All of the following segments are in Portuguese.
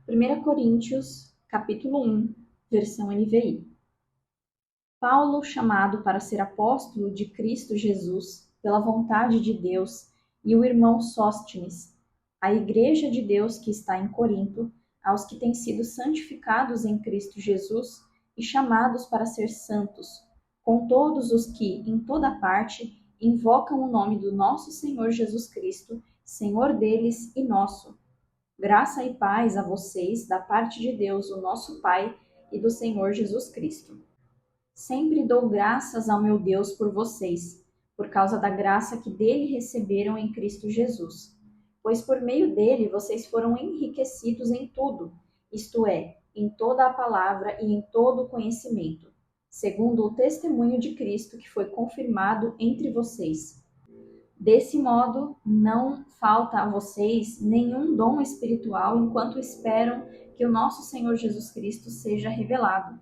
1 Coríntios, capítulo 1, versão NVI. Paulo, chamado para ser apóstolo de Cristo Jesus, pela vontade de Deus, e o irmão Sóstenes, a igreja de Deus que está em Corinto, aos que têm sido santificados em Cristo Jesus e chamados para ser santos, com todos os que, em toda parte, invocam o nome do nosso Senhor Jesus Cristo, Senhor deles e nosso. Graça e paz a vocês, da parte de Deus, o nosso Pai, e do Senhor Jesus Cristo. Sempre dou graças ao meu Deus por vocês, por causa da graça que dele receberam em Cristo Jesus. Pois por meio dele vocês foram enriquecidos em tudo, isto é, em toda a palavra e em todo o conhecimento, segundo o testemunho de Cristo que foi confirmado entre vocês. Desse modo, não falta a vocês nenhum dom espiritual enquanto esperam que o nosso Senhor Jesus Cristo seja revelado.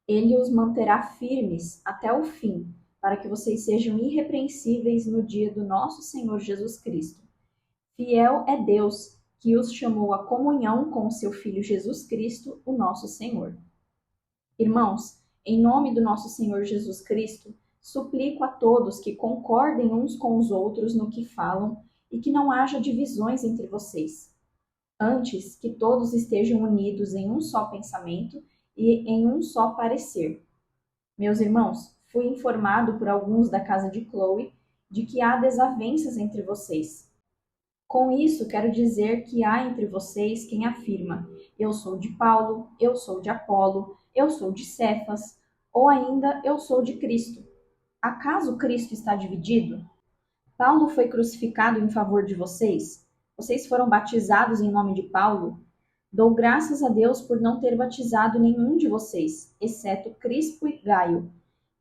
Ele os manterá firmes até o fim, para que vocês sejam irrepreensíveis no dia do nosso Senhor Jesus Cristo. Fiel é Deus, que os chamou à comunhão com o seu Filho Jesus Cristo, o nosso Senhor. Irmãos, em nome do nosso Senhor Jesus Cristo, suplico a todos que concordem uns com os outros no que falam e que não haja divisões entre vocês. Antes, que todos estejam unidos em um só pensamento e em um só parecer. Meus irmãos, fui informado por alguns da casa de Chloe de que há desavenças entre vocês. Com isso, quero dizer que há entre vocês quem afirma: eu sou de Paulo, eu sou de Apolo, eu sou de Cefas, ou ainda eu sou de Cristo. Acaso Cristo está dividido? Paulo foi crucificado em favor de vocês? Vocês foram batizados em nome de Paulo? Dou graças a Deus por não ter batizado nenhum de vocês, exceto Crispo e Gaio,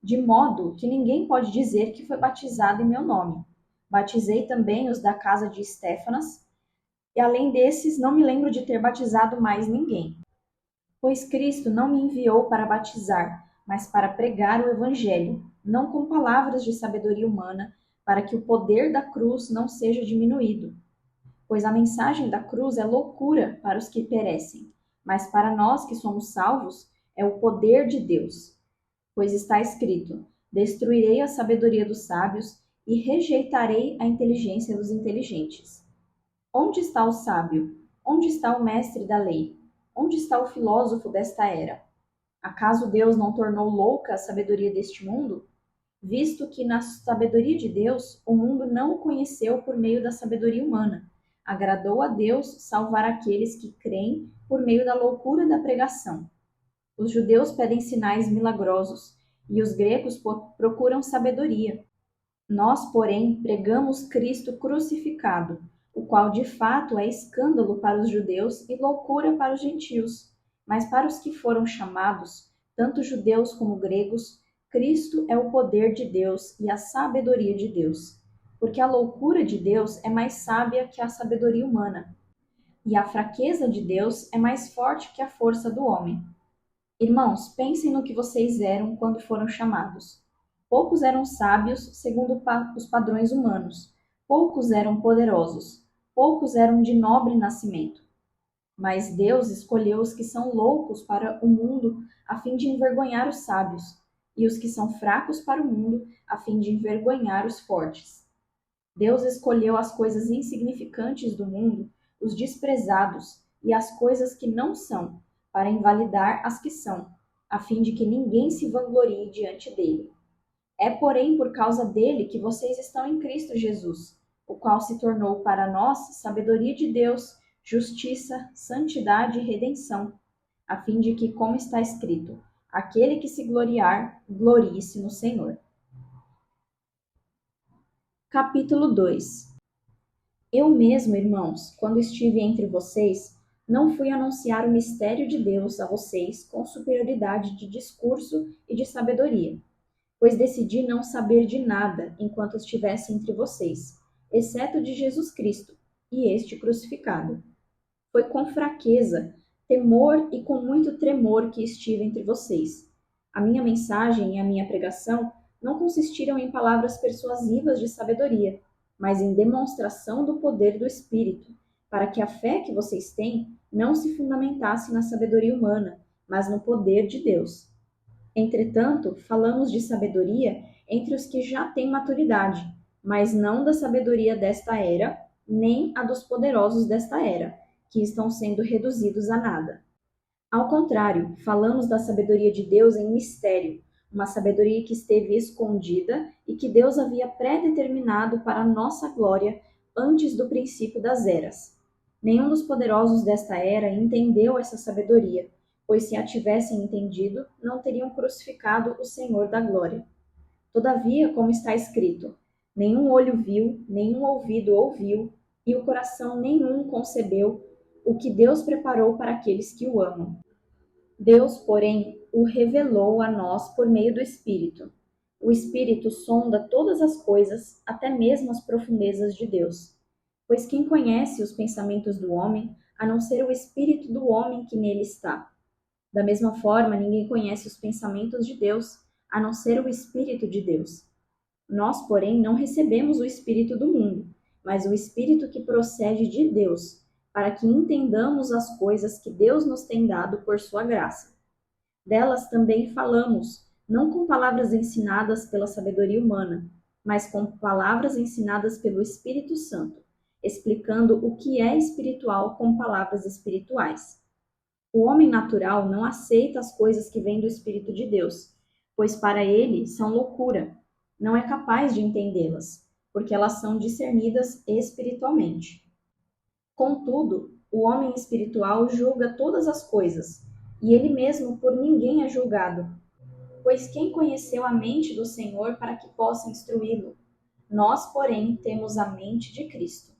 de modo que ninguém pode dizer que foi batizado em meu nome. Batizei também os da casa de Estéfanas, e além desses, não me lembro de ter batizado mais ninguém. Pois Cristo não me enviou para batizar, mas para pregar o Evangelho, não com palavras de sabedoria humana, para que o poder da cruz não seja diminuído. Pois a mensagem da cruz é loucura para os que perecem, mas para nós que somos salvos é o poder de Deus. Pois está escrito: destruirei a sabedoria dos sábios e rejeitarei a inteligência dos inteligentes. Onde está o sábio? Onde está o mestre da lei? Onde está o filósofo desta era? Acaso Deus não tornou louca a sabedoria deste mundo? Visto que na sabedoria de Deus o mundo não o conheceu por meio da sabedoria humana, agradou a Deus salvar aqueles que creem por meio da loucura da pregação. Os judeus pedem sinais milagrosos e os gregos procuram sabedoria. Nós, porém, pregamos Cristo crucificado, o qual de fato é escândalo para os judeus e loucura para os gentios. Mas para os que foram chamados, tanto judeus como gregos, Cristo é o poder de Deus e a sabedoria de Deus. Porque a loucura de Deus é mais sábia que a sabedoria humana, e a fraqueza de Deus é mais forte que a força do homem. Irmãos, pensem no que vocês eram quando foram chamados. Poucos eram sábios segundo os padrões humanos, poucos eram poderosos, poucos eram de nobre nascimento. Mas Deus escolheu os que são loucos para o mundo a fim de envergonhar os sábios, e os que são fracos para o mundo a fim de envergonhar os fortes. Deus escolheu as coisas insignificantes do mundo, os desprezados e as coisas que não são, para invalidar as que são, a fim de que ninguém se vanglorie diante dele. É, porém, por causa dele que vocês estão em Cristo Jesus, o qual se tornou para nós sabedoria de Deus, justiça, santidade e redenção, a fim de que, como está escrito, aquele que se gloriar, glorie-se no Senhor. Capítulo 2. Eu mesmo, irmãos, quando estive entre vocês, não fui anunciar o mistério de Deus a vocês com superioridade de discurso e de sabedoria, pois decidi não saber de nada enquanto estivesse entre vocês, exceto de Jesus Cristo e este crucificado. Foi com fraqueza, temor e com muito tremor que estive entre vocês. A minha mensagem e a minha pregação não consistiram em palavras persuasivas de sabedoria, mas em demonstração do poder do Espírito, para que a fé que vocês têm não se fundamentasse na sabedoria humana, mas no poder de Deus. Entretanto, falamos de sabedoria entre os que já têm maturidade, mas não da sabedoria desta era, nem a dos poderosos desta era, que estão sendo reduzidos a nada. Ao contrário, falamos da sabedoria de Deus em mistério, uma sabedoria que esteve escondida e que Deus havia pré-determinado para a nossa glória antes do princípio das eras. Nenhum dos poderosos desta era entendeu essa sabedoria, pois se a tivessem entendido, não teriam crucificado o Senhor da glória. Todavia, como está escrito, nenhum olho viu, nenhum ouvido ouviu, e o coração nenhum concebeu o que Deus preparou para aqueles que o amam. Deus, porém, o revelou a nós por meio do Espírito. O Espírito sonda todas as coisas, até mesmo as profundezas de Deus. Pois quem conhece os pensamentos do homem, a não ser o espírito do homem que nele está? Da mesma forma, ninguém conhece os pensamentos de Deus, a não ser o Espírito de Deus. Nós, porém, não recebemos o Espírito do mundo, mas o Espírito que procede de Deus, para que entendamos as coisas que Deus nos tem dado por sua graça. Delas também falamos, não com palavras ensinadas pela sabedoria humana, mas com palavras ensinadas pelo Espírito Santo, explicando o que é espiritual com palavras espirituais. O homem natural não aceita as coisas que vêm do Espírito de Deus, pois para ele são loucura. Não é capaz de entendê-las, porque elas são discernidas espiritualmente. Contudo, o homem espiritual julga todas as coisas, e ele mesmo por ninguém é julgado. Pois quem conheceu a mente do Senhor para que possa instruí-lo? Nós, porém, temos a mente de Cristo.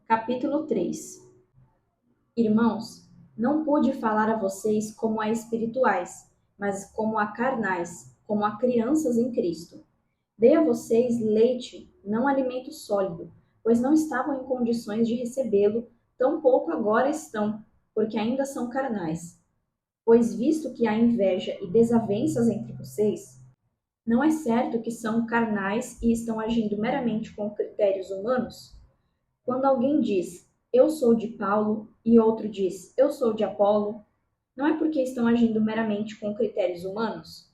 Capítulo 3. Irmãos, não pude falar a vocês como a espirituais, mas como a carnais, como a crianças em Cristo. Dei a vocês leite, não alimento sólido, pois não estavam em condições de recebê-lo, tampouco agora estão, porque ainda são carnais. Pois visto que há inveja e desavenças entre vocês, não é certo que são carnais e estão agindo meramente com critérios humanos? Quando alguém diz, eu sou de Paulo, e outro diz, eu sou de Apolo, não é porque estão agindo meramente com critérios humanos?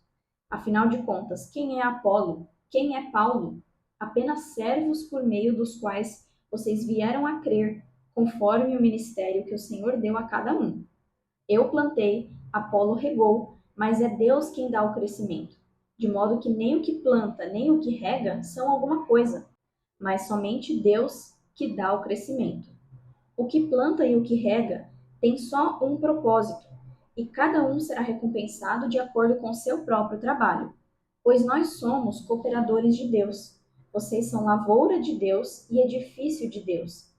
Afinal de contas, quem é Apolo? Quem é Paulo? Apenas servos por meio dos quais vocês vieram a crer, conforme o ministério que o Senhor deu a cada um. Eu plantei, Apolo regou, mas é Deus quem dá o crescimento. De modo que nem o que planta, nem o que rega são alguma coisa, mas somente Deus que dá o crescimento. O que planta e o que rega tem só um propósito, e cada um será recompensado de acordo com seu próprio trabalho. Pois nós somos cooperadores de Deus. Vocês são lavoura de Deus e edifício de Deus.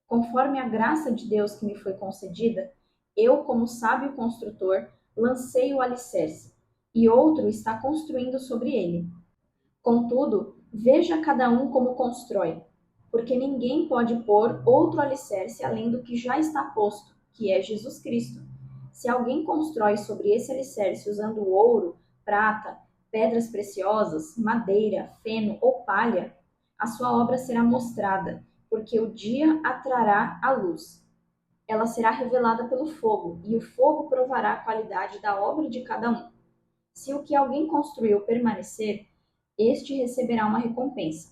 Conforme a graça de Deus que me foi concedida, eu, como sábio construtor, lancei o alicerce, e outro está construindo sobre ele. Contudo, veja cada um como constrói, porque ninguém pode pôr outro alicerce além do que já está posto, que é Jesus Cristo. Se alguém constrói sobre esse alicerce usando ouro, prata, pedras preciosas, madeira, feno ou palha, a sua obra será mostrada, porque o dia a trará à luz. Ela será revelada pelo fogo, e o fogo provará a qualidade da obra de cada um. Se o que alguém construiu permanecer, este receberá uma recompensa.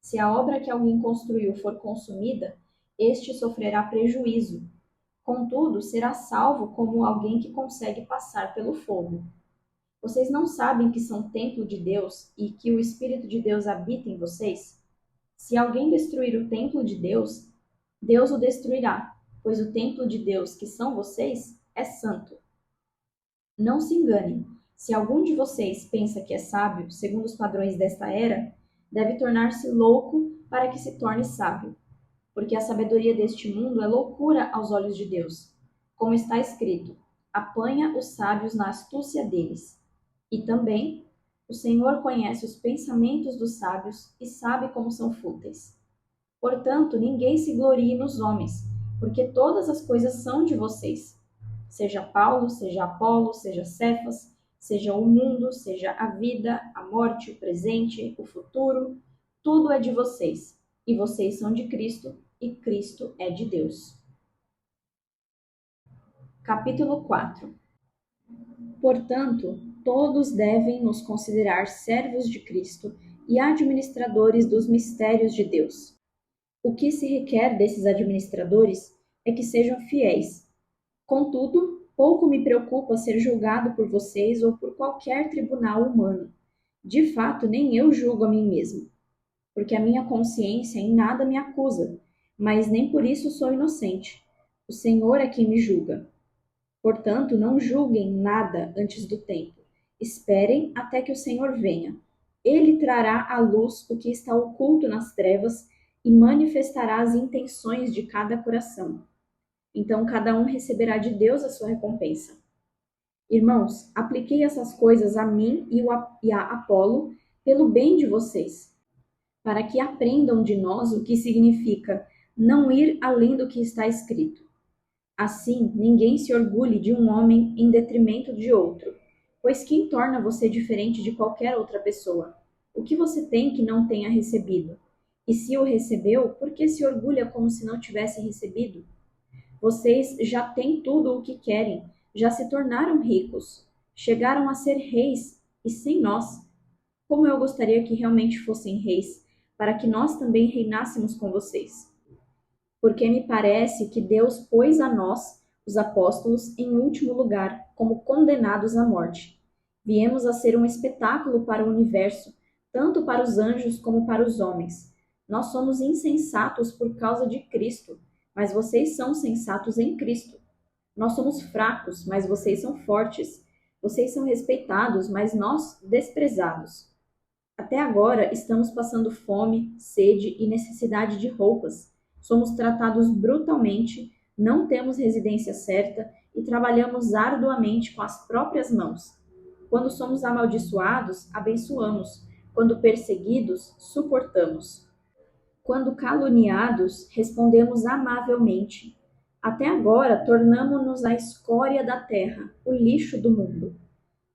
Se a obra que alguém construiu for consumida, este sofrerá prejuízo. Contudo, será salvo como alguém que consegue passar pelo fogo. Vocês não sabem que são templo de Deus e que o Espírito de Deus habita em vocês? Se alguém destruir o templo de Deus, Deus o destruirá, pois o templo de Deus, que são vocês, é santo. Não se enganem. Se algum de vocês pensa que é sábio, segundo os padrões desta era, deve tornar-se louco para que se torne sábio. Porque a sabedoria deste mundo é loucura aos olhos de Deus. Como está escrito, apanha os sábios na astúcia deles. E também, o Senhor conhece os pensamentos dos sábios e sabe como são fúteis. Portanto, ninguém se glorie nos homens, porque todas as coisas são de vocês. Seja Paulo, seja Apolo, seja Cefas, seja o mundo, seja a vida, a morte, o presente, o futuro, tudo é de vocês, e vocês são de Cristo, e Cristo é de Deus. Capítulo 4. Portanto, todos devem nos considerar servos de Cristo e administradores dos mistérios de Deus. O que se requer desses administradores é que sejam fiéis. Contudo, pouco me preocupa ser julgado por vocês ou por qualquer tribunal humano. De fato, nem eu julgo a mim mesmo, porque a minha consciência em nada me acusa, mas nem por isso sou inocente. O Senhor é quem me julga. Portanto, não julguem nada antes do tempo. Esperem até que o Senhor venha. Ele trará à luz o que está oculto nas trevas e manifestará as intenções de cada coração. Então cada um receberá de Deus a sua recompensa. Irmãos, apliquei essas coisas a mim e a Apolo pelo bem de vocês, para que aprendam de nós o que significa não ir além do que está escrito. Assim, ninguém se orgulhe de um homem em detrimento de outro, pois quem torna você diferente de qualquer outra pessoa? O que você tem que não tenha recebido? E se o recebeu, por que se orgulha como se não tivesse recebido? Vocês já têm tudo o que querem, já se tornaram ricos, chegaram a ser reis, e sem nós. Como eu gostaria que realmente fossem reis, para que nós também reinássemos com vocês. Porque me parece que Deus pôs a nós, os apóstolos, em último lugar, como condenados à morte. Viemos a ser um espetáculo para o universo, tanto para os anjos como para os homens. Nós somos insensatos por causa de Cristo, mas vocês são sensatos em Cristo. Nós somos fracos, mas vocês são fortes. Vocês são respeitados, mas nós desprezados. Até agora estamos passando fome, sede e necessidade de roupas. Somos tratados brutalmente, não temos residência certa e trabalhamos arduamente com as próprias mãos. Quando somos amaldiçoados, abençoamos. Quando perseguidos, suportamos. Quando caluniados, respondemos amavelmente. Até agora, tornamo-nos a escória da terra, o lixo do mundo.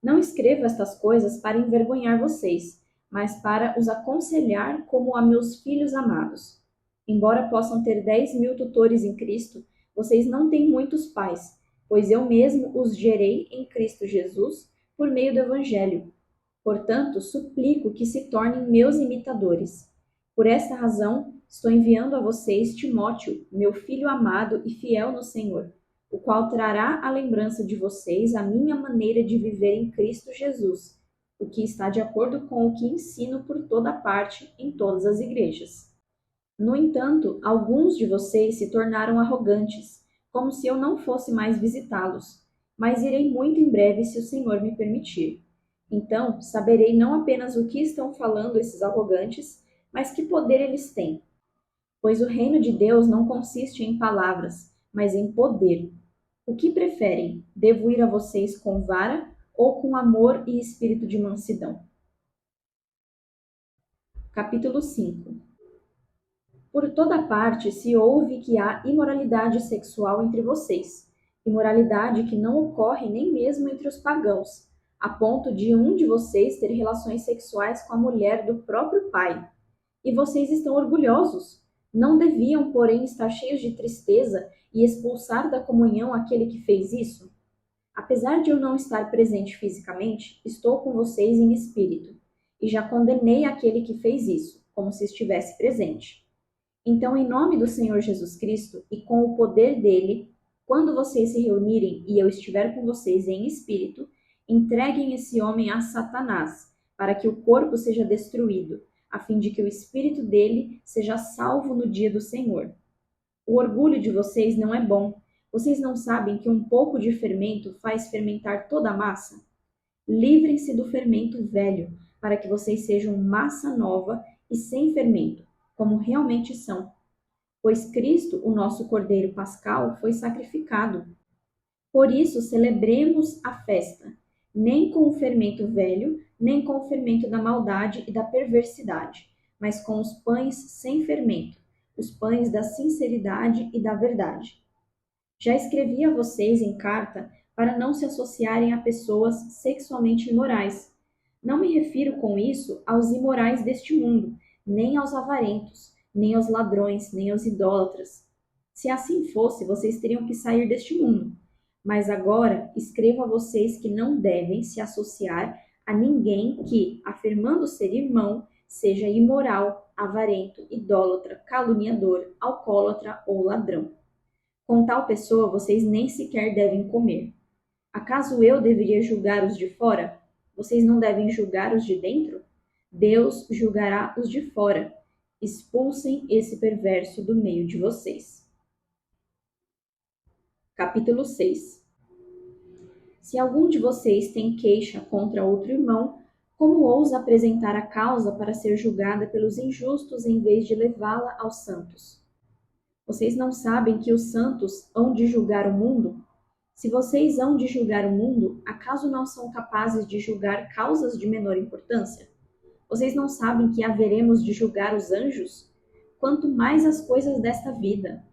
Não escrevo estas coisas para envergonhar vocês, mas para os aconselhar como a meus filhos amados. Embora possam ter 10.000 tutores em Cristo, vocês não têm muitos pais, pois eu mesmo os gerei em Cristo Jesus por meio do Evangelho. Portanto, suplico que se tornem meus imitadores. Por esta razão, estou enviando a vocês Timóteo, meu filho amado e fiel no Senhor, o qual trará à lembrança de vocês a minha maneira de viver em Cristo Jesus, o que está de acordo com o que ensino por toda parte em todas as igrejas. No entanto, alguns de vocês se tornaram arrogantes, como se eu não fosse mais visitá-los, mas irei muito em breve se o Senhor me permitir. Então, saberei não apenas o que estão falando esses arrogantes, mas que poder eles têm. Pois o reino de Deus não consiste em palavras, mas em poder. O que preferem? Devo ir a vocês com vara ou com amor e espírito de mansidão? Capítulo 5. Por toda parte se ouve que há imoralidade sexual entre vocês, imoralidade que não ocorre nem mesmo entre os pagãos, a ponto de um de vocês ter relações sexuais com a mulher do próprio pai. E vocês estão orgulhosos. Não deviam, porém, estar cheios de tristeza e expulsar da comunhão aquele que fez isso? Apesar de eu não estar presente fisicamente, estou com vocês em espírito, e já condenei aquele que fez isso, como se estivesse presente. Então, em nome do Senhor Jesus Cristo e com o poder dele, quando vocês se reunirem e eu estiver com vocês em espírito, entreguem esse homem a Satanás, para que o corpo seja destruído, a fim de que o espírito dele seja salvo no dia do Senhor. O orgulho de vocês não é bom. Vocês não sabem que um pouco de fermento faz fermentar toda a massa? Livrem-se do fermento velho, para que vocês sejam massa nova e sem fermento, como realmente são. Pois Cristo, o nosso Cordeiro Pascal, foi sacrificado. Por isso, celebremos a festa, nem com o fermento velho, nem com o fermento da maldade e da perversidade, mas com os pães sem fermento, os pães da sinceridade e da verdade. Já escrevi a vocês em carta para não se associarem a pessoas sexualmente imorais. Não me refiro com isso aos imorais deste mundo, nem aos avarentos, nem aos ladrões, nem aos idólatras. Se assim fosse, vocês teriam que sair deste mundo. Mas agora escrevo a vocês que não devem se associar a ninguém que, afirmando ser irmão, seja imoral, avarento, idólatra, caluniador, alcoólatra ou ladrão. Com tal pessoa vocês nem sequer devem comer. Acaso eu deveria julgar os de fora? Vocês não devem julgar os de dentro? Deus julgará os de fora. Expulsem esse perverso do meio de vocês. Capítulo 6. Se algum de vocês tem queixa contra outro irmão, como ousa apresentar a causa para ser julgada pelos injustos em vez de levá-la aos santos? Vocês não sabem que os santos hão de julgar o mundo? Se vocês hão de julgar o mundo, acaso não são capazes de julgar causas de menor importância? Vocês não sabem que haveremos de julgar os anjos? Quanto mais as coisas desta vida.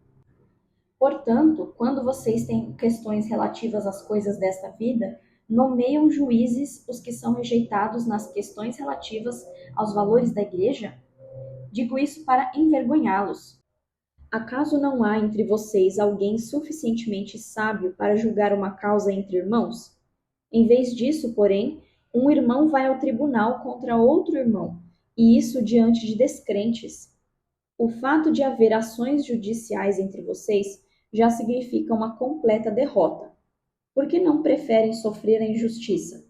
Portanto, quando vocês têm questões relativas às coisas desta vida, nomeiam juízes os que são rejeitados nas questões relativas aos valores da igreja? Digo isso para envergonhá-los. Acaso não há entre vocês alguém suficientemente sábio para julgar uma causa entre irmãos? Em vez disso, porém, um irmão vai ao tribunal contra outro irmão, e isso diante de descrentes. O fato de haver ações judiciais entre vocês já significa uma completa derrota. Por que não preferem sofrer a injustiça?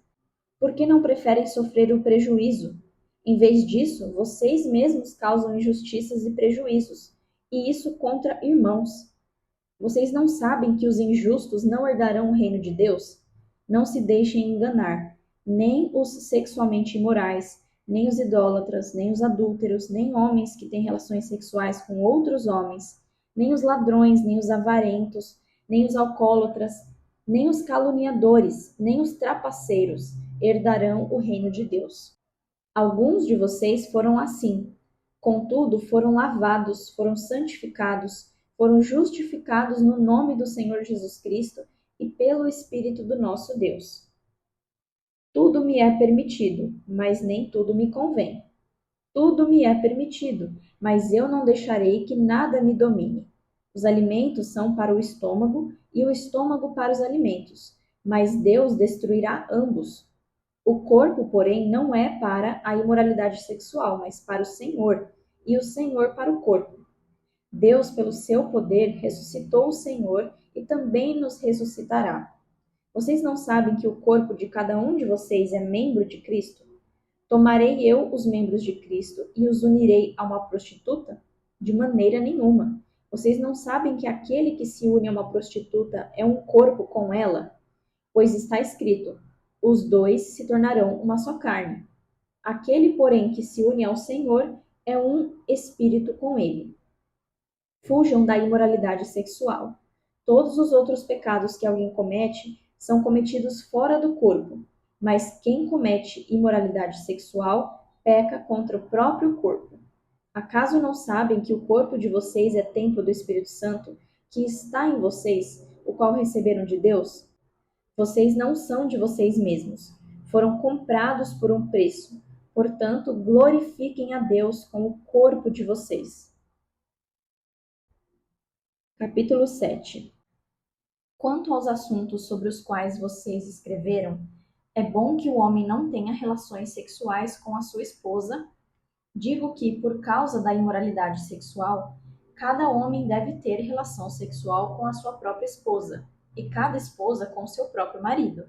Por que não preferem sofrer o prejuízo? Em vez disso, vocês mesmos causam injustiças e prejuízos, e isso contra irmãos. Vocês não sabem que os injustos não herdarão o reino de Deus? Não se deixem enganar, nem os sexualmente imorais, nem os idólatras, nem os adúlteros, nem homens que têm relações sexuais com outros homens, nem os ladrões, nem os avarentos, nem os alcoólatras, nem os caluniadores, nem os trapaceiros herdarão o reino de Deus. Alguns de vocês foram assim. Contudo, foram lavados, foram santificados, foram justificados no nome do Senhor Jesus Cristo e pelo Espírito do nosso Deus. Tudo me é permitido, mas nem tudo me convém. Tudo me é permitido, mas eu não deixarei que nada me domine. Os alimentos são para o estômago e o estômago para os alimentos, mas Deus destruirá ambos. O corpo, porém, não é para a imoralidade sexual, mas para o Senhor, e o Senhor para o corpo. Deus, pelo seu poder, ressuscitou o Senhor e também nos ressuscitará. Vocês não sabem que o corpo de cada um de vocês é membro de Cristo? Tomarei eu os membros de Cristo e os unirei a uma prostituta? De maneira nenhuma. Vocês não sabem que aquele que se une a uma prostituta é um corpo com ela? Pois está escrito: os dois se tornarão uma só carne. Aquele, porém, que se une ao Senhor é um espírito com ele. Fujam da imoralidade sexual. Todos os outros pecados que alguém comete são cometidos fora do corpo, mas quem comete imoralidade sexual peca contra o próprio corpo. Acaso não sabem que o corpo de vocês é templo do Espírito Santo, que está em vocês, o qual receberam de Deus? Vocês não são de vocês mesmos, foram comprados por um preço. Portanto, glorifiquem a Deus com o corpo de vocês. Capítulo 7. Quanto aos assuntos sobre os quais vocês escreveram, é bom que o homem não tenha relações sexuais com a sua esposa. Digo que, por causa da imoralidade sexual, cada homem deve ter relação sexual com a sua própria esposa, e cada esposa com seu próprio marido.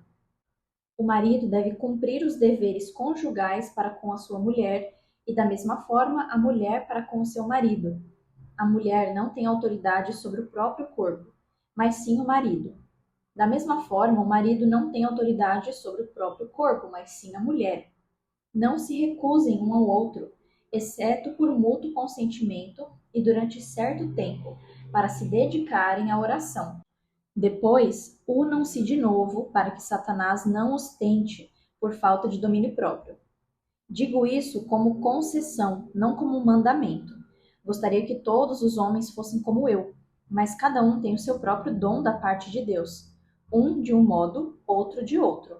O marido deve cumprir os deveres conjugais para com a sua mulher, e da mesma forma a mulher para com o seu marido. A mulher não tem autoridade sobre o próprio corpo, mas sim o marido. Da mesma forma, o marido não tem autoridade sobre o próprio corpo, mas sim a mulher. Não se recusem um ao outro, exceto por mútuo consentimento e durante certo tempo, para se dedicarem à oração. Depois, unam-se de novo para que Satanás não os tente por falta de domínio próprio. Digo isso como concessão, não como mandamento. Gostaria que todos os homens fossem como eu, mas cada um tem o seu próprio dom da parte de Deus, um de um modo, outro de outro.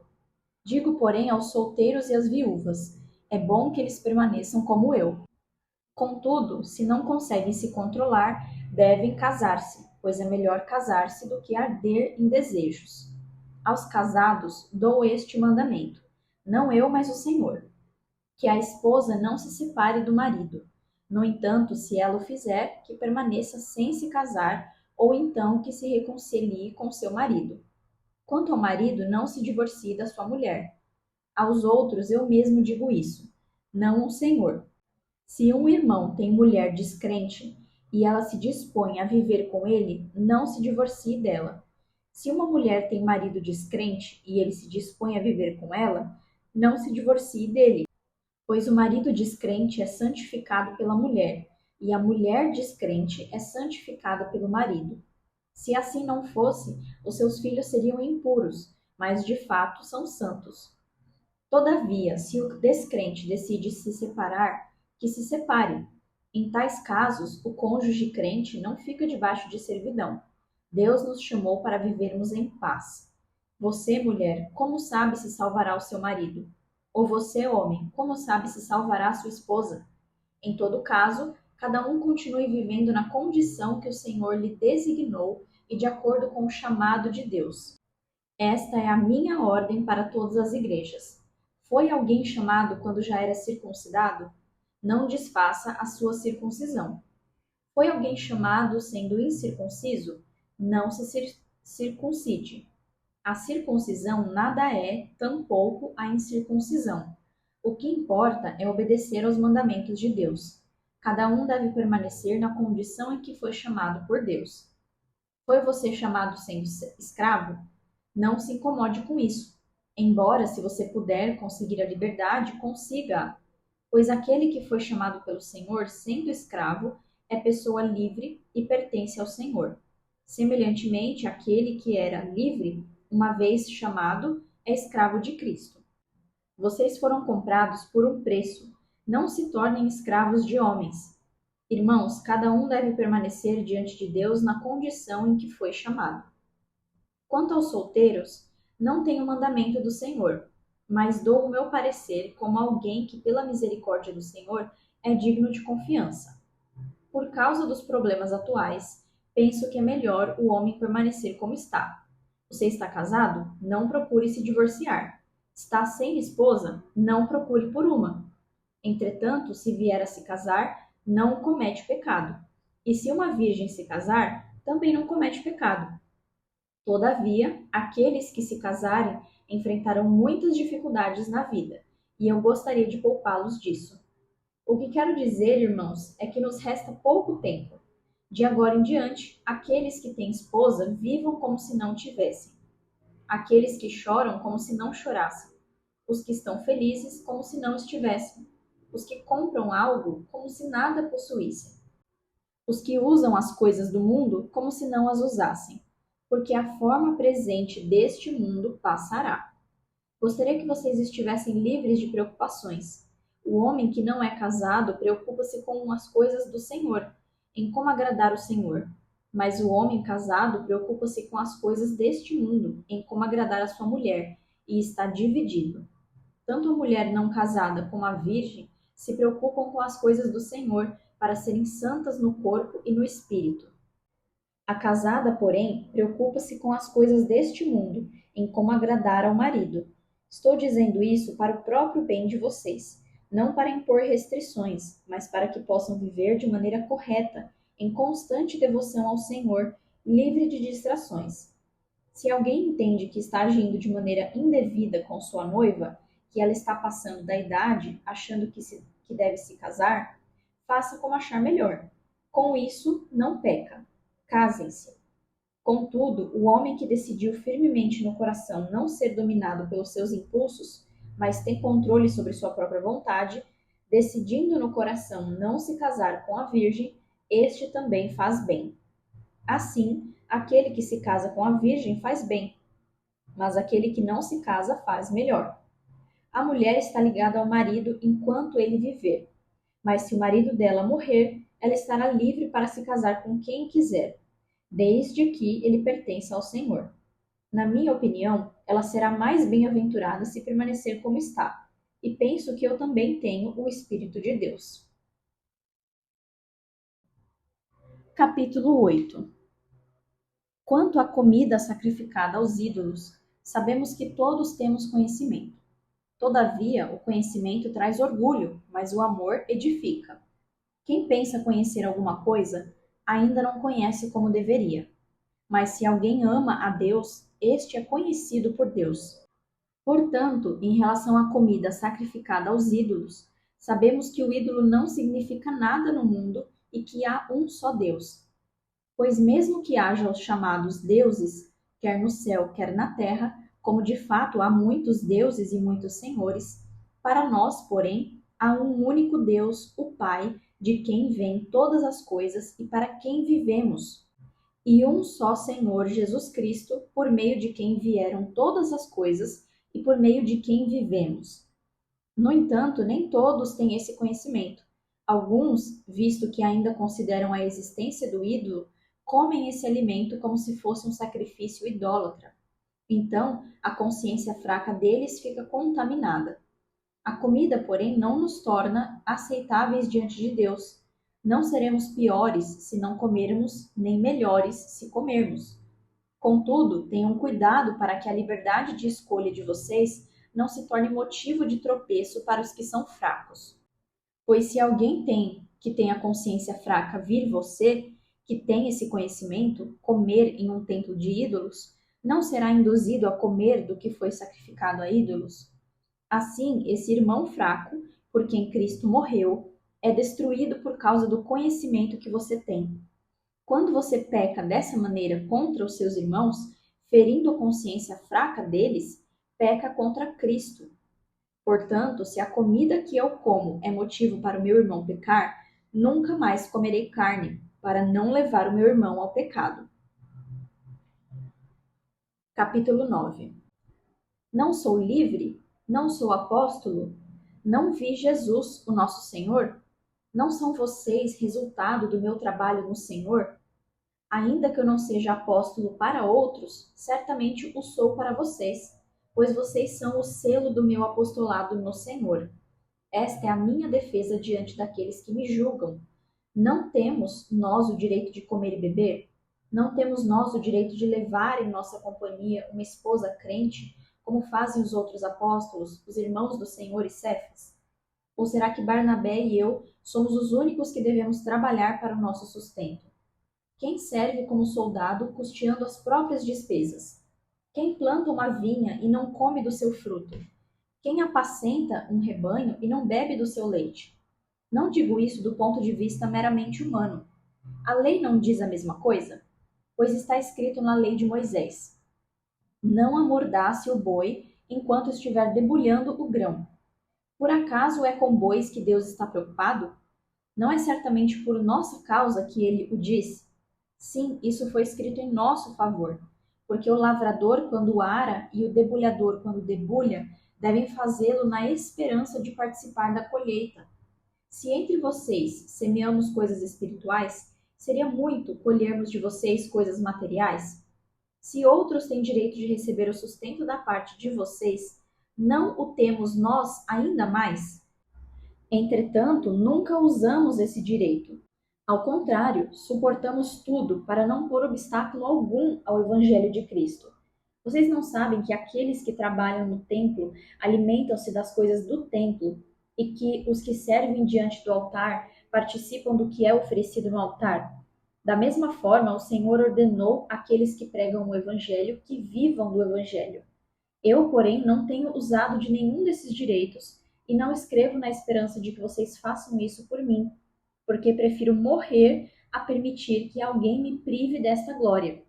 Digo, porém, aos solteiros e às viúvas, é bom que eles permaneçam como eu. Contudo, se não conseguem se controlar, devem casar-se, pois é melhor casar-se do que arder em desejos. Aos casados dou este mandamento, não eu, mas o Senhor, que a esposa não se separe do marido. No entanto, se ela o fizer, que permaneça sem se casar, ou então que se reconcilie com seu marido. Quanto ao marido, não se divorcie da sua mulher. Aos outros eu mesmo digo isso, não o Senhor. Se um irmão tem mulher descrente e ela se dispõe a viver com ele, não se divorcie dela. Se uma mulher tem marido descrente e ele se dispõe a viver com ela, não se divorcie dele, pois o marido descrente é santificado pela mulher, e a mulher descrente é santificada pelo marido. Se assim não fosse, os seus filhos seriam impuros, mas de fato são santos. Todavia, se o descrente decide se separar, que se separe. Em tais casos, o cônjuge crente não fica debaixo de servidão. Deus nos chamou para vivermos em paz. Você, mulher, como sabe se salvará o seu marido? Ou você, homem, como sabe se salvará a sua esposa? Em todo caso, cada um continue vivendo na condição que o Senhor lhe designou e de acordo com o chamado de Deus. Esta é a minha ordem para todas as igrejas. Foi alguém chamado quando já era circuncidado? Não desfaça a sua circuncisão. Foi alguém chamado sendo incircunciso? Não se circuncide. A circuncisão nada é, tampouco a incircuncisão. O que importa é obedecer aos mandamentos de Deus. Cada um deve permanecer na condição em que foi chamado por Deus. Foi você chamado sendo escravo? Não se incomode com isso. Embora, se você puder conseguir a liberdade, consiga-a. Pois aquele que foi chamado pelo Senhor, sendo escravo, é pessoa livre e pertence ao Senhor. Semelhantemente, aquele que era livre, uma vez chamado, é escravo de Cristo. Vocês foram comprados por um preço. Não se tornem escravos de homens. Irmãos, cada um deve permanecer diante de Deus na condição em que foi chamado. Quanto aos solteiros, não tenho mandamento do Senhor, mas dou o meu parecer como alguém que, pela misericórdia do Senhor, é digno de confiança. Por causa dos problemas atuais, penso que é melhor o homem permanecer como está. Você está casado? Não procure se divorciar. Está sem esposa? Não procure por uma. Entretanto, se vier a se casar, não comete pecado. E se uma virgem se casar, também não comete pecado. Todavia, aqueles que se casarem enfrentarão muitas dificuldades na vida, e eu gostaria de poupá-los disso. O que quero dizer, irmãos, é que nos resta pouco tempo. De agora em diante, aqueles que têm esposa vivam como se não tivessem. Aqueles que choram como se não chorassem. Os que estão felizes como se não estivessem. Os que compram algo como se nada possuíssem. Os que usam as coisas do mundo como se não as usassem, porque a forma presente deste mundo passará. Gostaria que vocês estivessem livres de preocupações. O homem que não é casado preocupa-se com as coisas do Senhor, em como agradar o Senhor. Mas o homem casado preocupa-se com as coisas deste mundo, em como agradar a sua mulher, e está dividido. Tanto a mulher não casada como a virgem se preocupam com as coisas do Senhor, para serem santas no corpo e no espírito. A casada, porém, preocupa-se com as coisas deste mundo, em como agradar ao marido. Estou dizendo isso para o próprio bem de vocês, não para impor restrições, mas para que possam viver de maneira correta, em constante devoção ao Senhor, livre de distrações. Se alguém entende que está agindo de maneira indevida com sua noiva, que ela está passando da idade, achando que deve se casar, faça como achar melhor. Com isso, não peca. Casem-se. Contudo, o homem que decidiu firmemente no coração não ser dominado pelos seus impulsos, mas tem controle sobre sua própria vontade, decidindo no coração não se casar com a virgem, este também faz bem. Assim, aquele que se casa com a virgem faz bem, mas aquele que não se casa faz melhor. A mulher está ligada ao marido enquanto ele viver, mas se o marido dela morrer, ela estará livre para se casar com quem quiser, desde que ele pertença ao Senhor. Na minha opinião, ela será mais bem-aventurada se permanecer como está, e penso que eu também tenho o Espírito de Deus. Capítulo 8. Quanto à comida sacrificada aos ídolos, sabemos que todos temos conhecimento. Todavia, o conhecimento traz orgulho, mas o amor edifica. Quem pensa conhecer alguma coisa, ainda não conhece como deveria. Mas se alguém ama a Deus, este é conhecido por Deus. Portanto, em relação à comida sacrificada aos ídolos, sabemos que o ídolo não significa nada no mundo e que há um só Deus. Pois mesmo que haja os chamados deuses, quer no céu, quer na terra, como de fato há muitos deuses e muitos senhores, para nós, porém, há um único Deus, o Pai, de quem vêm todas as coisas e para quem vivemos, e um só Senhor Jesus Cristo, por meio de quem vieram todas as coisas e por meio de quem vivemos. No entanto, nem todos têm esse conhecimento. Alguns, visto que ainda consideram a existência do ídolo, comem esse alimento como se fosse um sacrifício idólatra. Então, a consciência fraca deles fica contaminada. A comida, porém, não nos torna aceitáveis diante de Deus. Não seremos piores se não comermos, nem melhores se comermos. Contudo, tenham cuidado para que a liberdade de escolha de vocês não se torne motivo de tropeço para os que são fracos. Pois se alguém que tem a consciência fraca vir você, que tem esse conhecimento, comer em um templo de ídolos, não será induzido a comer do que foi sacrificado a ídolos? Assim, esse irmão fraco, por quem Cristo morreu, é destruído por causa do conhecimento que você tem. Quando você peca dessa maneira contra os seus irmãos, ferindo a consciência fraca deles, peca contra Cristo. Portanto, se a comida que eu como é motivo para o meu irmão pecar, nunca mais comerei carne, para não levar o meu irmão ao pecado. Capítulo 9. Não sou livre? Não sou apóstolo? Não vi Jesus, o nosso Senhor? Não são vocês resultado do meu trabalho no Senhor? Ainda que eu não seja apóstolo para outros, certamente o sou para vocês, pois vocês são o selo do meu apostolado no Senhor. Esta é a minha defesa diante daqueles que me julgam. Não temos nós o direito de comer e beber? Não temos nós o direito de levar em nossa companhia uma esposa crente, como fazem os outros apóstolos, os irmãos do Senhor e Cefas? Ou será que Barnabé e eu somos os únicos que devemos trabalhar para o nosso sustento? Quem serve como soldado custeando as próprias despesas? Quem planta uma vinha e não come do seu fruto? Quem apacenta um rebanho e não bebe do seu leite? Não digo isso do ponto de vista meramente humano. A lei não diz a mesma coisa? Pois está escrito na lei de Moisés: não amordace o boi enquanto estiver debulhando o grão. Por acaso é com bois que Deus está preocupado? Não é certamente por nossa causa que ele o diz? Sim, isso foi escrito em nosso favor, porque o lavrador, quando ara, e o debulhador, quando debulha, devem fazê-lo na esperança de participar da colheita. Se entre vocês semeamos coisas espirituais, seria muito colhermos de vocês coisas materiais? Se outros têm direito de receber o sustento da parte de vocês, não o temos nós ainda mais? Entretanto, nunca usamos esse direito. Ao contrário, suportamos tudo para não pôr obstáculo algum ao Evangelho de Cristo. Vocês não sabem que aqueles que trabalham no templo alimentam-se das coisas do templo e que os que servem diante do altar participam do que é oferecido no altar? Da mesma forma, o Senhor ordenou àqueles que pregam o Evangelho que vivam do Evangelho. Eu, porém, não tenho usado de nenhum desses direitos e não escrevo na esperança de que vocês façam isso por mim, porque prefiro morrer a permitir que alguém me prive desta glória.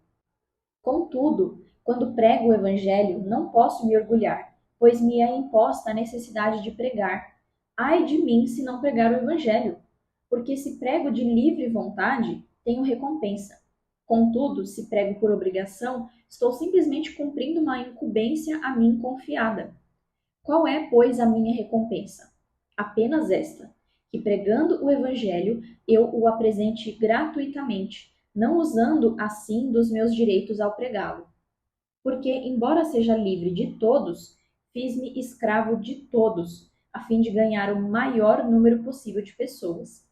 Contudo, quando prego o Evangelho, não posso me orgulhar, pois me é imposta a necessidade de pregar. Ai de mim se não pregar o Evangelho, porque se prego de livre vontade, tenho recompensa. Contudo, se prego por obrigação, estou simplesmente cumprindo uma incumbência a mim confiada. Qual é, pois, a minha recompensa? Apenas esta: que pregando o Evangelho, eu o apresente gratuitamente, não usando assim dos meus direitos ao pregá-lo. Porque, embora seja livre de todos, fiz-me escravo de todos, a fim de ganhar o maior número possível de pessoas.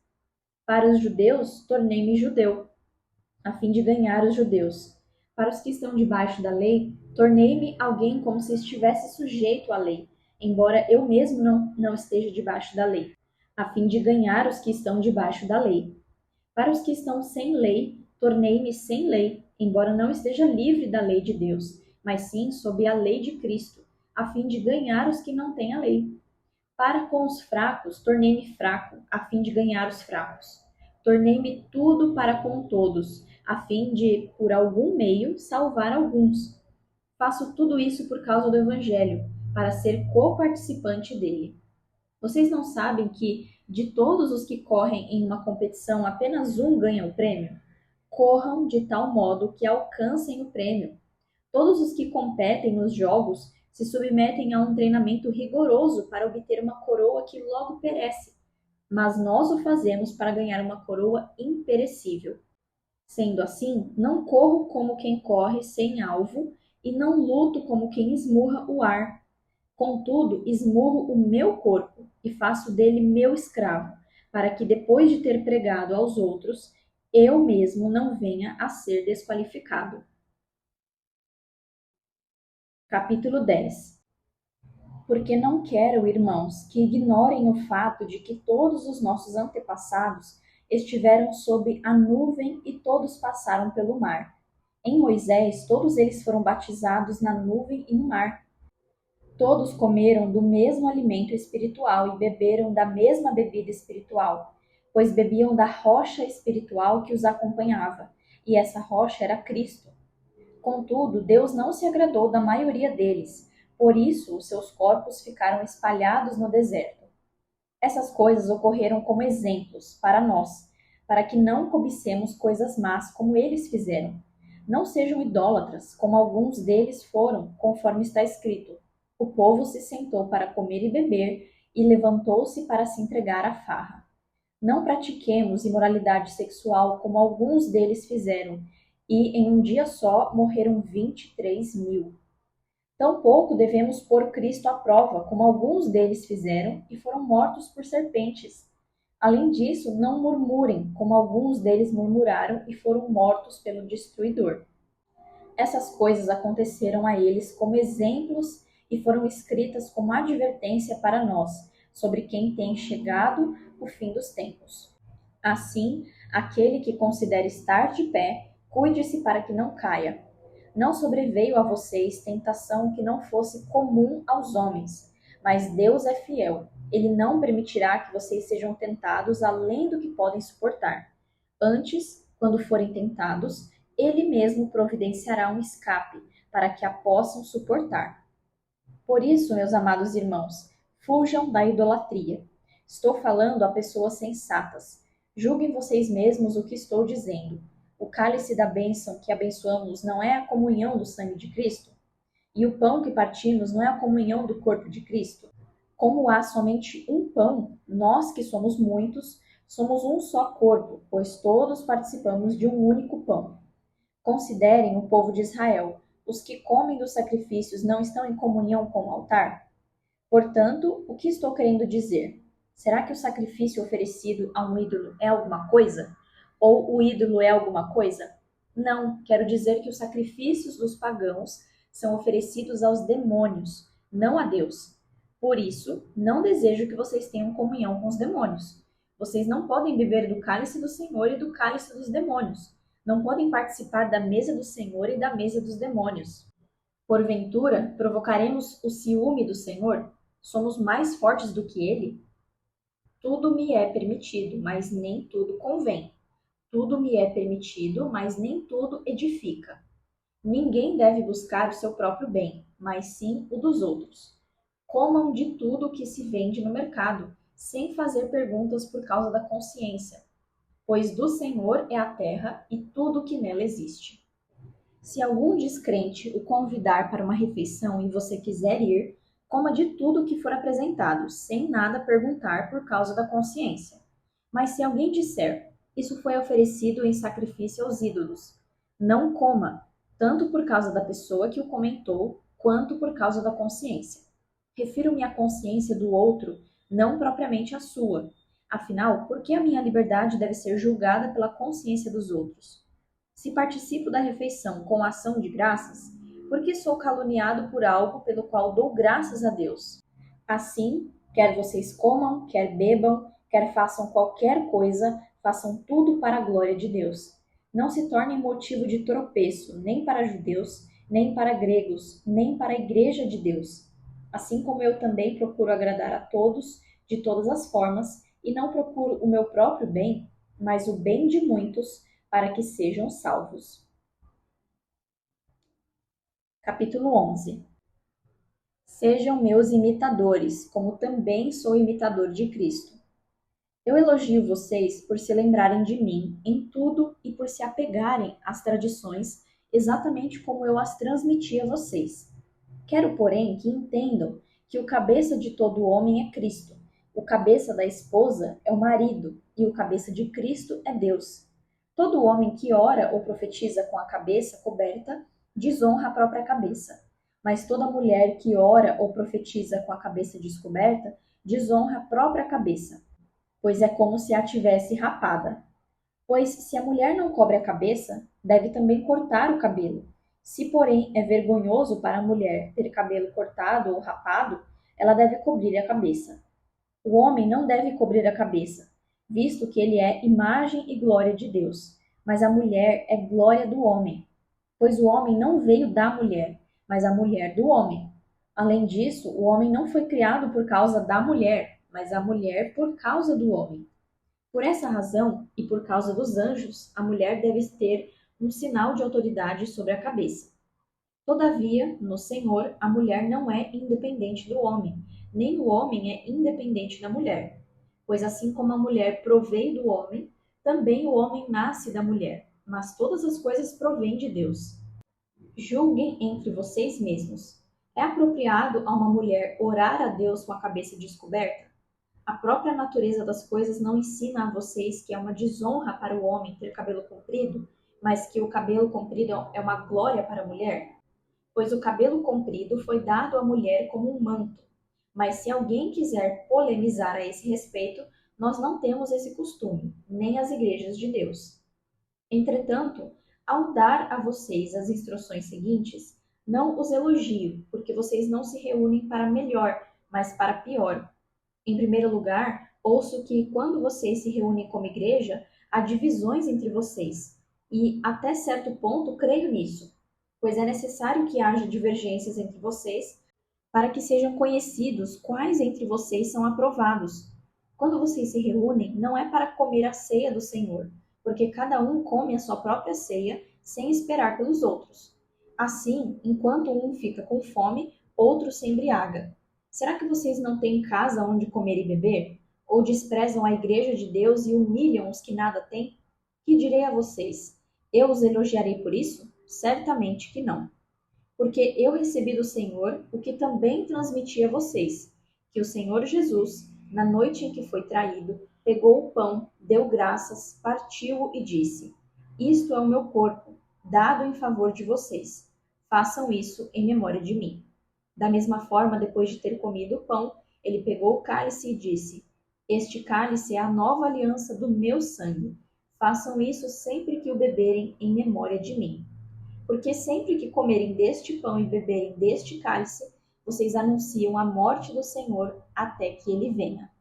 Para os judeus, tornei-me judeu, a fim de ganhar os judeus. Para os que estão debaixo da lei, tornei-me alguém como se estivesse sujeito à lei, embora eu mesmo não esteja debaixo da lei, a fim de ganhar os que estão debaixo da lei. Para os que estão sem lei, tornei-me sem lei, embora não esteja livre da lei de Deus, mas sim sob a lei de Cristo, a fim de ganhar os que não têm a lei. Para com os fracos, tornei-me fraco, a fim de ganhar os fracos. Tornei-me tudo para com todos, a fim de, por algum meio, salvar alguns. Faço tudo isso por causa do Evangelho, para ser coparticipante dele. Vocês não sabem que, de todos os que correm em uma competição, apenas um ganha o prêmio? Corram de tal modo que alcancem o prêmio. Todos os que competem nos jogos se submetem a um treinamento rigoroso para obter uma coroa que logo perece, mas nós o fazemos para ganhar uma coroa imperecível. Sendo assim, não corro como quem corre sem alvo e não luto como quem esmurra o ar. Contudo, esmurro o meu corpo e faço dele meu escravo, para que depois de ter pregado aos outros, eu mesmo não venha a ser desqualificado. Capítulo 10. Porque não quero, irmãos, que ignorem o fato de que todos os nossos antepassados estiveram sob a nuvem e todos passaram pelo mar. Em Moisés, todos eles foram batizados na nuvem e no mar. Todos comeram do mesmo alimento espiritual e beberam da mesma bebida espiritual, pois bebiam da rocha espiritual que os acompanhava, e essa rocha era Cristo. Contudo, Deus não se agradou da maioria deles, por isso os seus corpos ficaram espalhados no deserto. Essas coisas ocorreram como exemplos para nós, para que não cobicemos coisas más como eles fizeram. Não sejam idólatras, como alguns deles foram, conforme está escrito. O povo se sentou para comer e beber e levantou-se para se entregar à farra. Não pratiquemos imoralidade sexual como alguns deles fizeram, e em um dia só morreram 23.000. Tampouco devemos pôr Cristo à prova, como alguns deles fizeram e foram mortos por serpentes. Além disso, não murmurem, como alguns deles murmuraram e foram mortos pelo destruidor. Essas coisas aconteceram a eles como exemplos e foram escritas como advertência para nós, sobre quem tem chegado o fim dos tempos. Assim, aquele que considera estar de pé, cuide-se para que não caia. Não sobreveio a vocês tentação que não fosse comum aos homens, mas Deus é fiel. Ele não permitirá que vocês sejam tentados além do que podem suportar. Antes, quando forem tentados, Ele mesmo providenciará um escape para que a possam suportar. Por isso, meus amados irmãos, fujam da idolatria. Estou falando a pessoas sensatas. Julguem vocês mesmos o que estou dizendo. O cálice da bênção que abençoamos não é a comunhão do sangue de Cristo? E o pão que partimos não é a comunhão do corpo de Cristo? Como há somente um pão, nós que somos muitos, somos um só corpo, pois todos participamos de um único pão. Considerem o povo de Israel. Os que comem dos sacrifícios não estão em comunhão com o altar? Portanto, o que estou querendo dizer? Será que o sacrifício oferecido a um ídolo é alguma coisa? Ou o ídolo é alguma coisa? Não, quero dizer que os sacrifícios dos pagãos são oferecidos aos demônios, não a Deus. Por isso, não desejo que vocês tenham comunhão com os demônios. Vocês não podem beber do cálice do Senhor e do cálice dos demônios. Não podem participar da mesa do Senhor e da mesa dos demônios. Porventura, provocaremos o ciúme do Senhor? Somos mais fortes do que ele? Tudo me é permitido, mas nem tudo convém. Tudo me é permitido, mas nem tudo edifica. Ninguém deve buscar o seu próprio bem, mas sim o dos outros. Comam de tudo o que se vende no mercado, sem fazer perguntas por causa da consciência, pois do Senhor é a terra e tudo o que nela existe. Se algum descrente o convidar para uma refeição e você quiser ir, coma de tudo o que for apresentado, sem nada perguntar por causa da consciência. Mas se alguém disser, isso foi oferecido em sacrifício aos ídolos, não coma, tanto por causa da pessoa que o comentou, quanto por causa da consciência. Refiro-me à consciência do outro, não propriamente à sua. Afinal, por que a minha liberdade deve ser julgada pela consciência dos outros? Se participo da refeição com ação de graças, porque sou caluniado por algo pelo qual dou graças a Deus. Assim, quer vocês comam, quer bebam, quer façam qualquer coisa, façam tudo para a glória de Deus. Não se tornem motivo de tropeço, nem para judeus, nem para gregos, nem para a igreja de Deus. Assim como eu também procuro agradar a todos, de todas as formas, e não procuro o meu próprio bem, mas o bem de muitos, para que sejam salvos. Capítulo 11. Sejam meus imitadores, como também sou imitador de Cristo. Eu elogio vocês por se lembrarem de mim em tudo e por se apegarem às tradições exatamente como eu as transmiti a vocês. Quero, porém, que entendam que o cabeça de todo homem é Cristo, o cabeça da esposa é o marido e o cabeça de Cristo é Deus. Todo homem que ora ou profetiza com a cabeça coberta desonra a própria cabeça, mas toda mulher que ora ou profetiza com a cabeça descoberta desonra a própria cabeça, pois é como se a tivesse rapada. Pois se a mulher não cobre a cabeça, deve também cortar o cabelo. Se, porém, é vergonhoso para a mulher ter cabelo cortado ou rapado, ela deve cobrir a cabeça. O homem não deve cobrir a cabeça, visto que ele é imagem e glória de Deus, mas a mulher é glória do homem, pois o homem não veio da mulher, mas a mulher do homem. Além disso, o homem não foi criado por causa da mulher, mas a mulher por causa do homem. Por essa razão, e por causa dos anjos, a mulher deve ter um sinal de autoridade sobre a cabeça. Todavia, no Senhor, a mulher não é independente do homem, nem o homem é independente da mulher. Pois assim como a mulher proveio do homem, também o homem nasce da mulher, mas todas as coisas provêm de Deus. Julguem entre vocês mesmos. É apropriado a uma mulher orar a Deus com a cabeça descoberta? A própria natureza das coisas não ensina a vocês que é uma desonra para o homem ter cabelo comprido, mas que o cabelo comprido é uma glória para a mulher? Pois o cabelo comprido foi dado à mulher como um manto. Mas se alguém quiser polemizar a esse respeito, nós não temos esse costume, nem as igrejas de Deus. Entretanto, ao dar a vocês as instruções seguintes, não os elogio, porque vocês não se reúnem para melhor, mas para pior. Em primeiro lugar, ouço que quando vocês se reúnem como igreja, há divisões entre vocês, e até certo ponto creio nisso, pois é necessário que haja divergências entre vocês para que sejam conhecidos quais entre vocês são aprovados. Quando vocês se reúnem, não é para comer a ceia do Senhor, porque cada um come a sua própria ceia sem esperar pelos outros. Assim, enquanto um fica com fome, outro se embriaga. Será que vocês não têm casa onde comer e beber? Ou desprezam a igreja de Deus e humilham os que nada têm? Que direi a vocês? Eu os elogiarei por isso? Certamente que não. Porque eu recebi do Senhor o que também transmiti a vocês, que o Senhor Jesus, na noite em que foi traído, pegou o pão, deu graças, partiu-o e disse: Isto é o meu corpo, dado em favor de vocês. Façam isso em memória de mim. Da mesma forma, depois de ter comido o pão, ele pegou o cálice e disse: Este cálice é a nova aliança do meu sangue. Façam isso sempre que o beberem em memória de mim. Porque sempre que comerem deste pão e beberem deste cálice, vocês anunciam a morte do Senhor até que ele venha.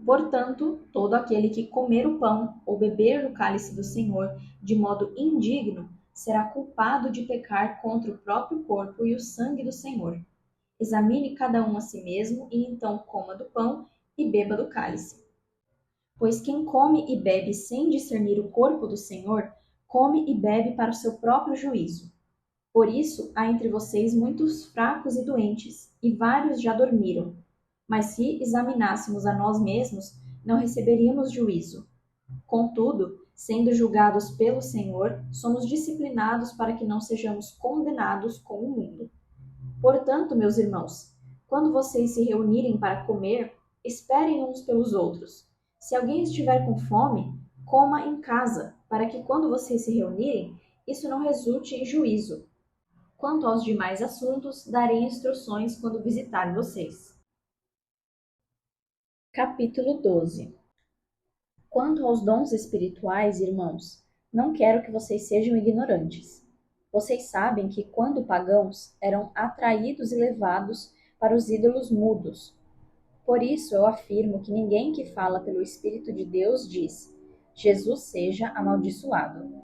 Portanto, todo aquele que comer o pão ou beber do cálice do Senhor de modo indigno será culpado de pecar contra o próprio corpo e o sangue do Senhor. Examine cada um a si mesmo e então coma do pão e beba do cálice. Pois quem come e bebe sem discernir o corpo do Senhor, come e bebe para o seu próprio juízo. Por isso há entre vocês muitos fracos e doentes, e vários já dormiram. Mas se examinássemos a nós mesmos, não receberíamos juízo. Contudo, sendo julgados pelo Senhor, somos disciplinados para que não sejamos condenados com o mundo. Portanto, meus irmãos, quando vocês se reunirem para comer, esperem uns pelos outros. Se alguém estiver com fome, coma em casa, para que quando vocês se reunirem, isso não resulte em juízo. Quanto aos demais assuntos, darei instruções quando visitar vocês. Capítulo 12. Quanto aos dons espirituais, irmãos, Não quero que vocês sejam ignorantes. Vocês sabem que, quando pagãos, eram atraídos e levados para os ídolos mudos. Por isso eu afirmo que ninguém que fala pelo Espírito de Deus diz: Jesus seja amaldiçoado.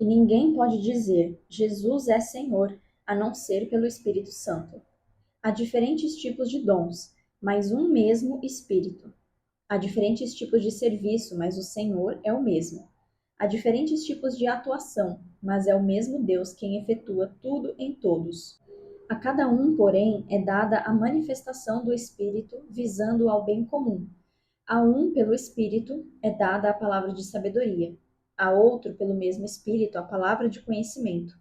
E ninguém pode dizer: Jesus é Senhor, a não ser pelo Espírito Santo. Há diferentes tipos de dons, mas um mesmo Espírito. Há diferentes tipos de serviço, mas o Senhor é o mesmo. Há diferentes tipos de atuação, mas é o mesmo Deus quem efetua tudo em todos. A cada um, porém, é dada a manifestação do Espírito visando ao bem comum. A um, pelo Espírito, é dada a palavra de sabedoria. A outro, pelo mesmo Espírito, a palavra de conhecimento.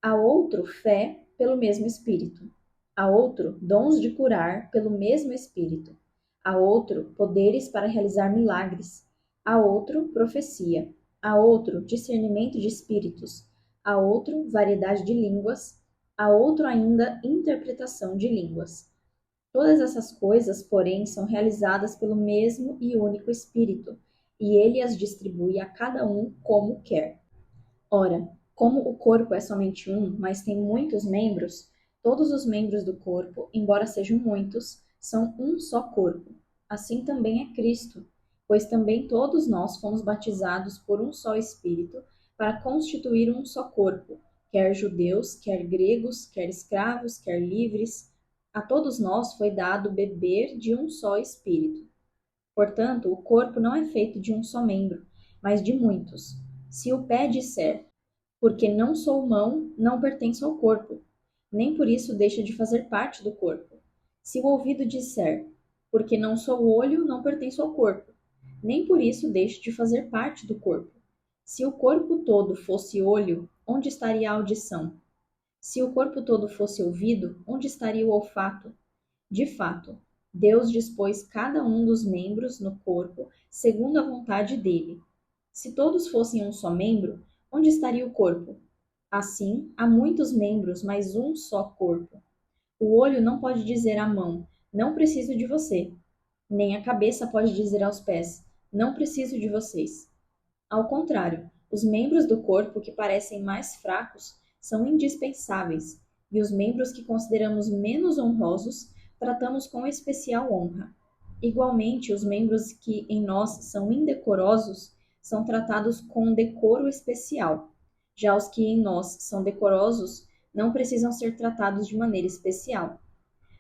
A outro, fé, pelo mesmo Espírito. A outro, dons de curar, pelo mesmo Espírito. A outro, poderes para realizar milagres. A outro, profecia. A outro, discernimento de espíritos. A outro, variedade de línguas. A outro ainda, interpretação de línguas. Todas essas coisas, porém, são realizadas pelo mesmo e único Espírito, e ele as distribui a cada um como quer. Ora, como o corpo é somente um, mas tem muitos membros, todos os membros do corpo, embora sejam muitos, são um só corpo. Assim também é Cristo, pois também todos nós fomos batizados por um só Espírito, para constituir um só corpo, quer judeus, quer gregos, quer escravos, quer livres. A todos nós foi dado beber de um só Espírito. Portanto, o corpo não é feito de um só membro, mas de muitos. Se o pé disser: porque não sou mão, não pertenço ao corpo, nem por isso deixa de fazer parte do corpo. Se o ouvido disser: porque não sou olho, não pertenço ao corpo, nem por isso deixa de fazer parte do corpo. Se o corpo todo fosse olho, onde estaria a audição? Se o corpo todo fosse ouvido, onde estaria o olfato? De fato, Deus dispôs cada um dos membros no corpo segundo a vontade dele. Se todos fossem um só membro, onde estaria o corpo? Assim, há muitos membros, mas um só corpo. O olho não pode dizer à mão: não preciso de você. Nem a cabeça pode dizer aos pés: não preciso de vocês. Ao contrário, os membros do corpo que parecem mais fracos são indispensáveis, e os membros que consideramos menos honrosos tratamos com especial honra. Igualmente, os membros que em nós são indecorosos são tratados com decoro especial. Já os que em nós são decorosos não precisam ser tratados de maneira especial.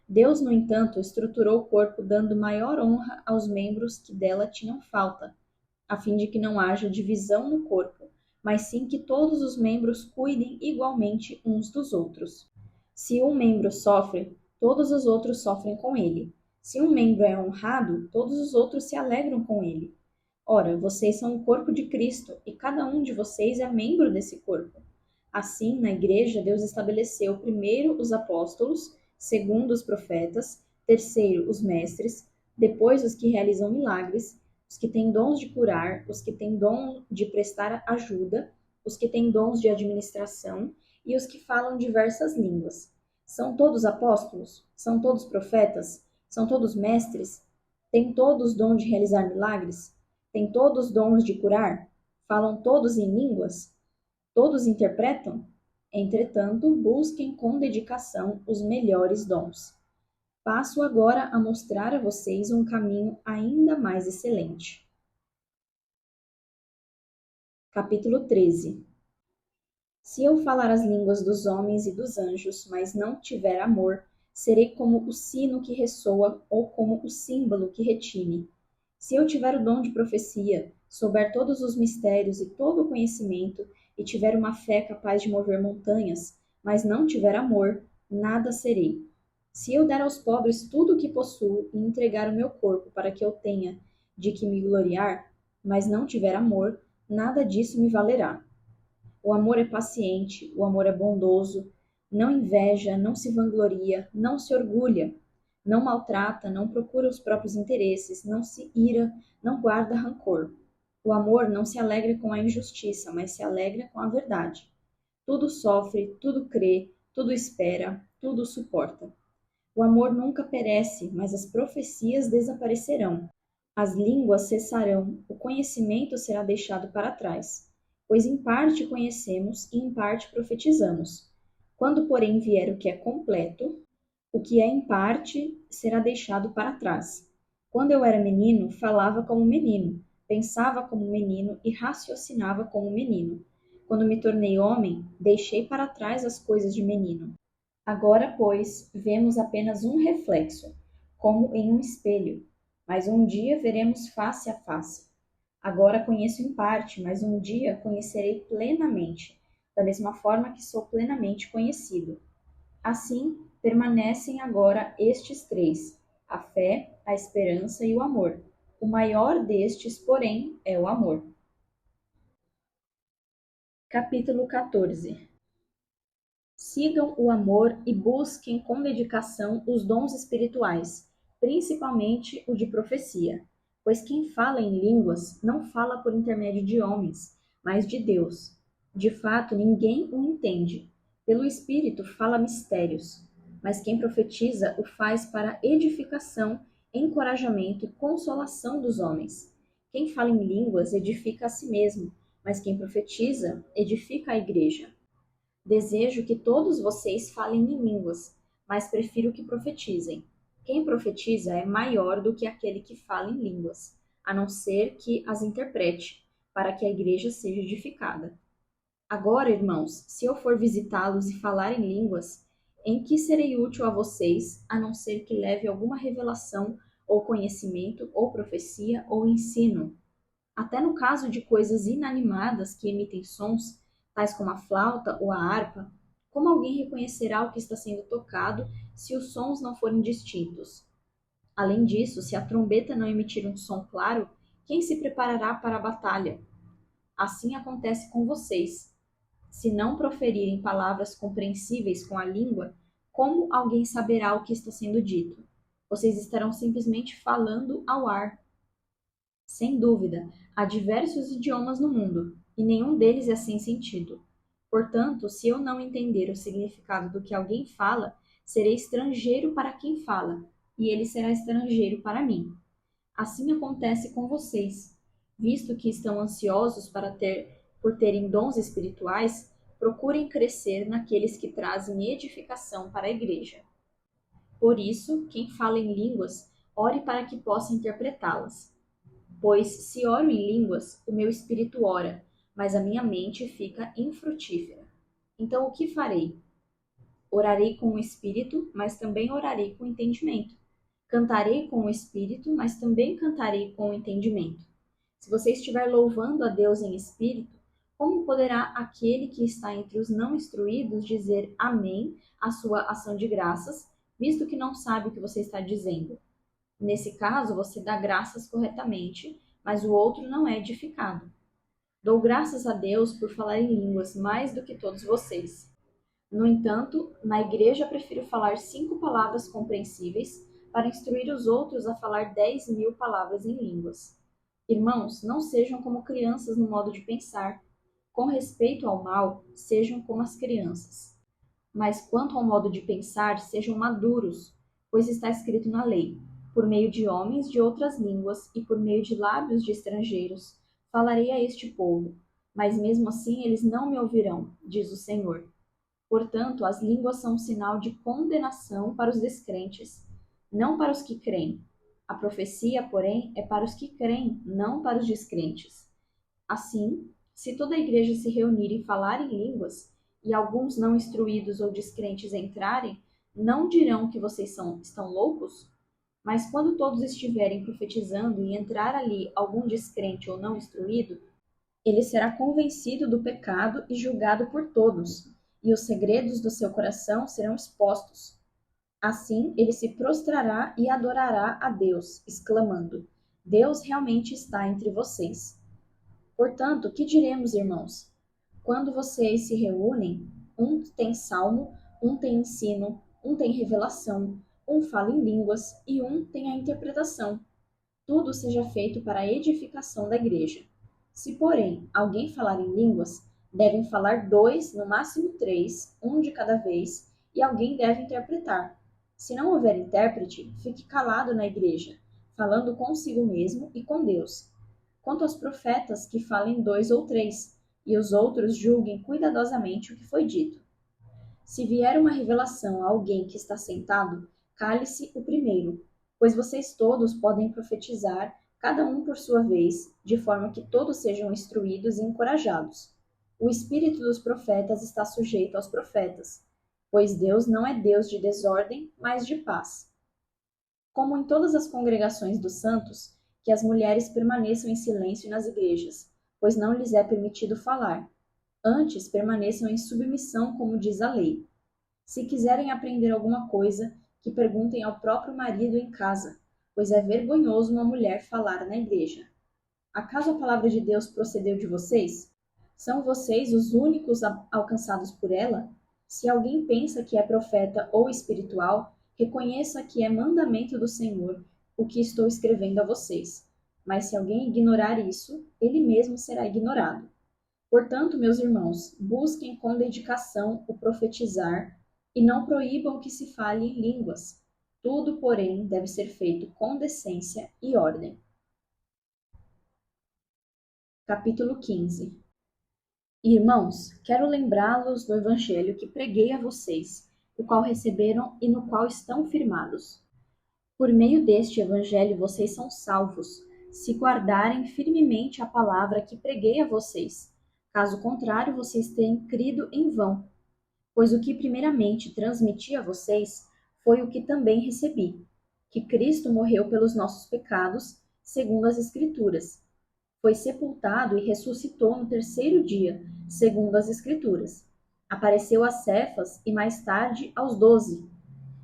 Deus, no entanto, estruturou o corpo dando maior honra aos membros que dela tinham falta, a fim de que não haja divisão no corpo, mas sim que todos os membros cuidem igualmente uns dos outros. Se um membro sofre, todos os outros sofrem com ele. Se um membro é honrado, todos os outros se alegram com ele. Ora, vocês são o corpo de Cristo, e cada um de vocês é membro desse corpo. Assim, na igreja, Deus estabeleceu primeiro os apóstolos, segundo os profetas, terceiro os mestres, depois os que realizam milagres, os que têm dons de curar, os que têm dom de prestar ajuda, os que têm dons de administração e os que falam diversas línguas. São todos apóstolos? São todos profetas? São todos mestres? Têm todos dom de realizar milagres? Têm todos dons de curar? Falam todos em línguas? Todos interpretam? Entretanto, busquem com dedicação os melhores dons. Passo agora a mostrar a vocês um caminho ainda mais excelente. Capítulo 13. Se eu falar as línguas dos homens e dos anjos, mas não tiver amor, serei como o sino que ressoa ou como o símbolo que retine. Se eu tiver o dom de profecia, souber todos os mistérios e todo o conhecimento, e tiver uma fé capaz de mover montanhas, mas não tiver amor, nada serei. Se eu der aos pobres tudo o que possuo e entregar o meu corpo para que eu tenha de que me gloriar, mas não tiver amor, nada disso me valerá. O amor é paciente, o amor é bondoso, não inveja, não se vangloria, não se orgulha, não maltrata, não procura os próprios interesses, não se ira, não guarda rancor. O amor não se alegra com a injustiça, mas se alegra com a verdade. Tudo sofre, tudo crê, tudo espera, tudo suporta. O amor nunca perece, mas as profecias desaparecerão. As línguas cessarão, o conhecimento será deixado para trás. Pois em parte conhecemos e em parte profetizamos. Quando, porém, vier o que é completo, o que é em parte será deixado para trás. Quando eu era menino, falava como menino, pensava como menino e raciocinava como menino. Quando me tornei homem, deixei para trás as coisas de menino. Agora, pois, vemos apenas um reflexo, como em um espelho, mas um dia veremos face a face. Agora conheço em parte, mas um dia conhecerei plenamente, da mesma forma que sou plenamente conhecido. Assim, permanecem agora estes três: a fé, a esperança e o amor. O maior destes, porém, é o amor. Capítulo 14. Sigam o amor e busquem com dedicação os dons espirituais, principalmente o de profecia, pois quem fala em línguas não fala por intermédio de homens, mas de Deus. De fato, ninguém o entende. Pelo Espírito fala mistérios, mas quem profetiza o faz para edificação, encorajamento e consolação dos homens. Quem fala em línguas edifica a si mesmo, mas quem profetiza edifica a igreja. Desejo que todos vocês falem em línguas, mas prefiro que profetizem. Quem profetiza é maior do que aquele que fala em línguas, a não ser que as interprete, para que a igreja seja edificada. Agora, irmãos, se eu for visitá-los e falar em línguas, em que serei útil a vocês, a não ser que leve alguma revelação, ou conhecimento, ou profecia, ou ensino? Até no caso de coisas inanimadas que emitem sons, tais como a flauta ou a harpa, como alguém reconhecerá o que está sendo tocado se os sons não forem distintos? Além disso, se a trombeta não emitir um som claro, quem se preparará para a batalha? Assim acontece com vocês. Se não proferirem palavras compreensíveis com a língua, como alguém saberá o que está sendo dito? Vocês estarão simplesmente falando ao ar. Sem dúvida, há diversos idiomas no mundo, e nenhum deles é sem sentido. Portanto, se eu não entender o significado do que alguém fala, serei estrangeiro para quem fala, e ele será estrangeiro para mim. Assim acontece com vocês. Visto que estão ansiosos por terem dons espirituais, procurem crescer naqueles que trazem edificação para a igreja. Por isso, quem fala em línguas, ore para que possa interpretá-las. Pois se oro em línguas, o meu espírito ora, mas a minha mente fica infrutífera. Então o que farei? Orarei com o espírito, mas também orarei com o entendimento. Cantarei com o espírito, mas também cantarei com o entendimento. Se você estiver louvando a Deus em espírito, como poderá aquele que está entre os não instruídos dizer amém à sua ação de graças, visto que não sabe o que você está dizendo? Nesse caso, você dá graças corretamente, mas o outro não é edificado. Dou graças a Deus por falar em línguas mais do que todos vocês. No entanto, na igreja prefiro falar 5 palavras compreensíveis para instruir os outros a falar 10.000 palavras em línguas. Irmãos, não sejam como crianças no modo de pensar. Com respeito ao mal, sejam como as crianças. Mas quanto ao modo de pensar, sejam maduros, pois está escrito na lei: por meio de homens de outras línguas e por meio de lábios de estrangeiros, falarei a este povo, mas mesmo assim eles não me ouvirão, diz o Senhor. Portanto, as línguas são um sinal de condenação para os descrentes, não para os que creem. A profecia, porém, é para os que creem, não para os descrentes. Assim, se toda a igreja se reunir e falar em línguas, e alguns não instruídos ou descrentes entrarem, não dirão que vocês estão loucos? Mas quando todos estiverem profetizando e entrar ali algum descrente ou não instruído, ele será convencido do pecado e julgado por todos, e os segredos do seu coração serão expostos. Assim, ele se prostrará e adorará a Deus, exclamando: Deus realmente está entre vocês. Portanto, que diremos, irmãos? Quando vocês se reúnem, um tem salmo, um tem ensino, um tem revelação, um fala em línguas e um tem a interpretação. Tudo seja feito para a edificação da igreja. Se, porém, alguém falar em línguas, devem falar 2, no máximo 3, um de cada vez, e alguém deve interpretar. Se não houver intérprete, fique calado na igreja, falando consigo mesmo e com Deus. Quanto aos profetas, que falem 2 ou 3, e os outros julguem cuidadosamente o que foi dito. Se vier uma revelação a alguém que está sentado, cale-se o primeiro, pois vocês todos podem profetizar, cada um por sua vez, de forma que todos sejam instruídos e encorajados. O espírito dos profetas está sujeito aos profetas, pois Deus não é Deus de desordem, mas de paz. Como em todas as congregações dos santos, que as mulheres permaneçam em silêncio nas igrejas, pois não lhes é permitido falar. Antes, permaneçam em submissão, como diz a lei. Se quiserem aprender alguma coisa, que perguntem ao próprio marido em casa, pois é vergonhoso uma mulher falar na igreja. Acaso a palavra de Deus procedeu de vocês? São vocês os únicos alcançados por ela? Se alguém pensa que é profeta ou espiritual, reconheça que é mandamento do Senhor o que estou escrevendo a vocês. Mas se alguém ignorar isso, ele mesmo será ignorado. Portanto, meus irmãos, busquem com dedicação o profetizar e não proíbam que se fale em línguas. Tudo, porém, deve ser feito com decência e ordem. Capítulo 15. Irmãos, quero lembrá-los do evangelho que preguei a vocês, o qual receberam e no qual estão firmados. Por meio deste evangelho vocês são salvos, se guardarem firmemente a palavra que preguei a vocês. Caso contrário, vocês têm crido em vão. Pois o que primeiramente transmiti a vocês foi o que também recebi, que Cristo morreu pelos nossos pecados, segundo as Escrituras. Foi sepultado e ressuscitou no terceiro dia, segundo as Escrituras. Apareceu a Cefas e mais tarde aos 12.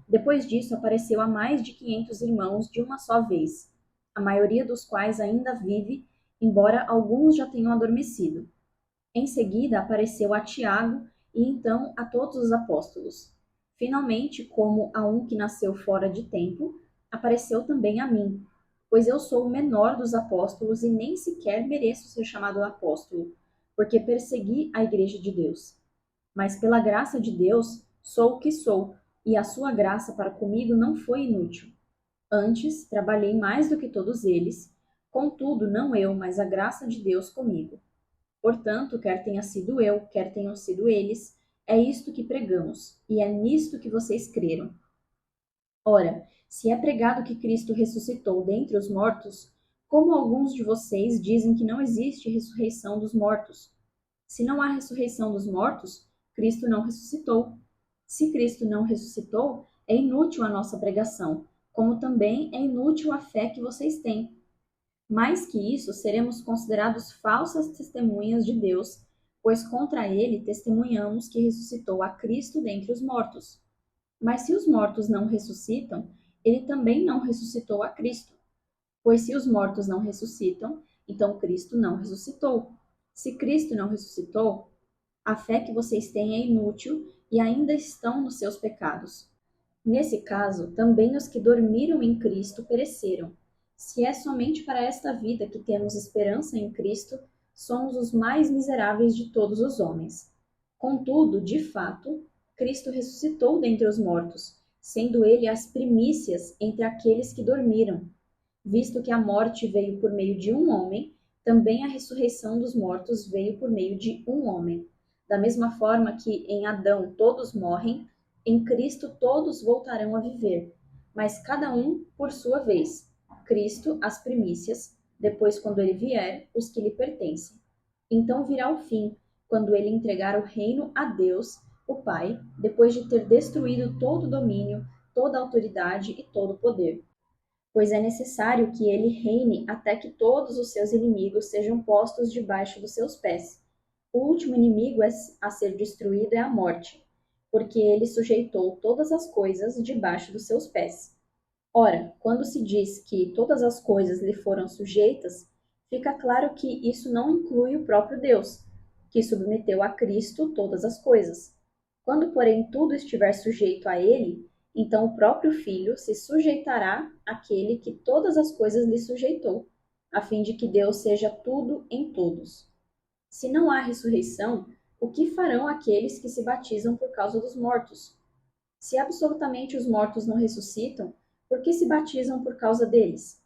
Depois disso, apareceu a mais de 500 irmãos de uma só vez, a maioria dos quais ainda vive, embora alguns já tenham adormecido. Em seguida, apareceu a Tiago e então a todos os apóstolos. Finalmente, como a um que nasceu fora de tempo, apareceu também a mim, pois eu sou o menor dos apóstolos e nem sequer mereço ser chamado apóstolo, porque persegui a igreja de Deus. Mas pela graça de Deus, sou o que sou, e a sua graça para comigo não foi inútil. Antes, trabalhei mais do que todos eles, contudo, não eu, mas a graça de Deus comigo. Portanto, quer tenha sido eu, quer tenham sido eles, é isto que pregamos, e é nisto que vocês creram. Ora, se é pregado que Cristo ressuscitou dentre os mortos, como alguns de vocês dizem que não existe ressurreição dos mortos? Se não há ressurreição dos mortos, Cristo não ressuscitou. Se Cristo não ressuscitou, é inútil a nossa pregação, como também é inútil a fé que vocês têm. Mais que isso, seremos considerados falsas testemunhas de Deus, pois contra ele testemunhamos que ressuscitou a Cristo dentre os mortos. Mas se os mortos não ressuscitam, ele também não ressuscitou a Cristo. Pois se os mortos não ressuscitam, então Cristo não ressuscitou. Se Cristo não ressuscitou, a fé que vocês têm é inútil e ainda estão nos seus pecados. Nesse caso, também os que dormiram em Cristo pereceram. Se é somente para esta vida que temos esperança em Cristo, somos os mais miseráveis de todos os homens. Contudo, de fato, Cristo ressuscitou dentre os mortos, sendo ele as primícias entre aqueles que dormiram. Visto que a morte veio por meio de um homem, também a ressurreição dos mortos veio por meio de um homem. Da mesma forma que em Adão todos morrem, em Cristo todos voltarão a viver, mas cada um por sua vez. Cristo as primícias, depois, quando ele vier, os que lhe pertencem. Então virá o fim, quando ele entregar o reino a Deus, o Pai, depois de ter destruído todo o domínio, toda a autoridade e todo o poder. Pois é necessário que ele reine até que todos os seus inimigos sejam postos debaixo dos seus pés. O último inimigo a ser destruído é a morte, porque ele sujeitou todas as coisas debaixo dos seus pés. Ora, quando se diz que todas as coisas lhe foram sujeitas, fica claro que isso não inclui o próprio Deus, que submeteu a Cristo todas as coisas. Quando, porém, tudo estiver sujeito a ele, então o próprio Filho se sujeitará àquele que todas as coisas lhe sujeitou, a fim de que Deus seja tudo em todos. Se não há ressurreição, o que farão aqueles que se batizam por causa dos mortos? Se absolutamente os mortos não ressuscitam, por que se batizam por causa deles?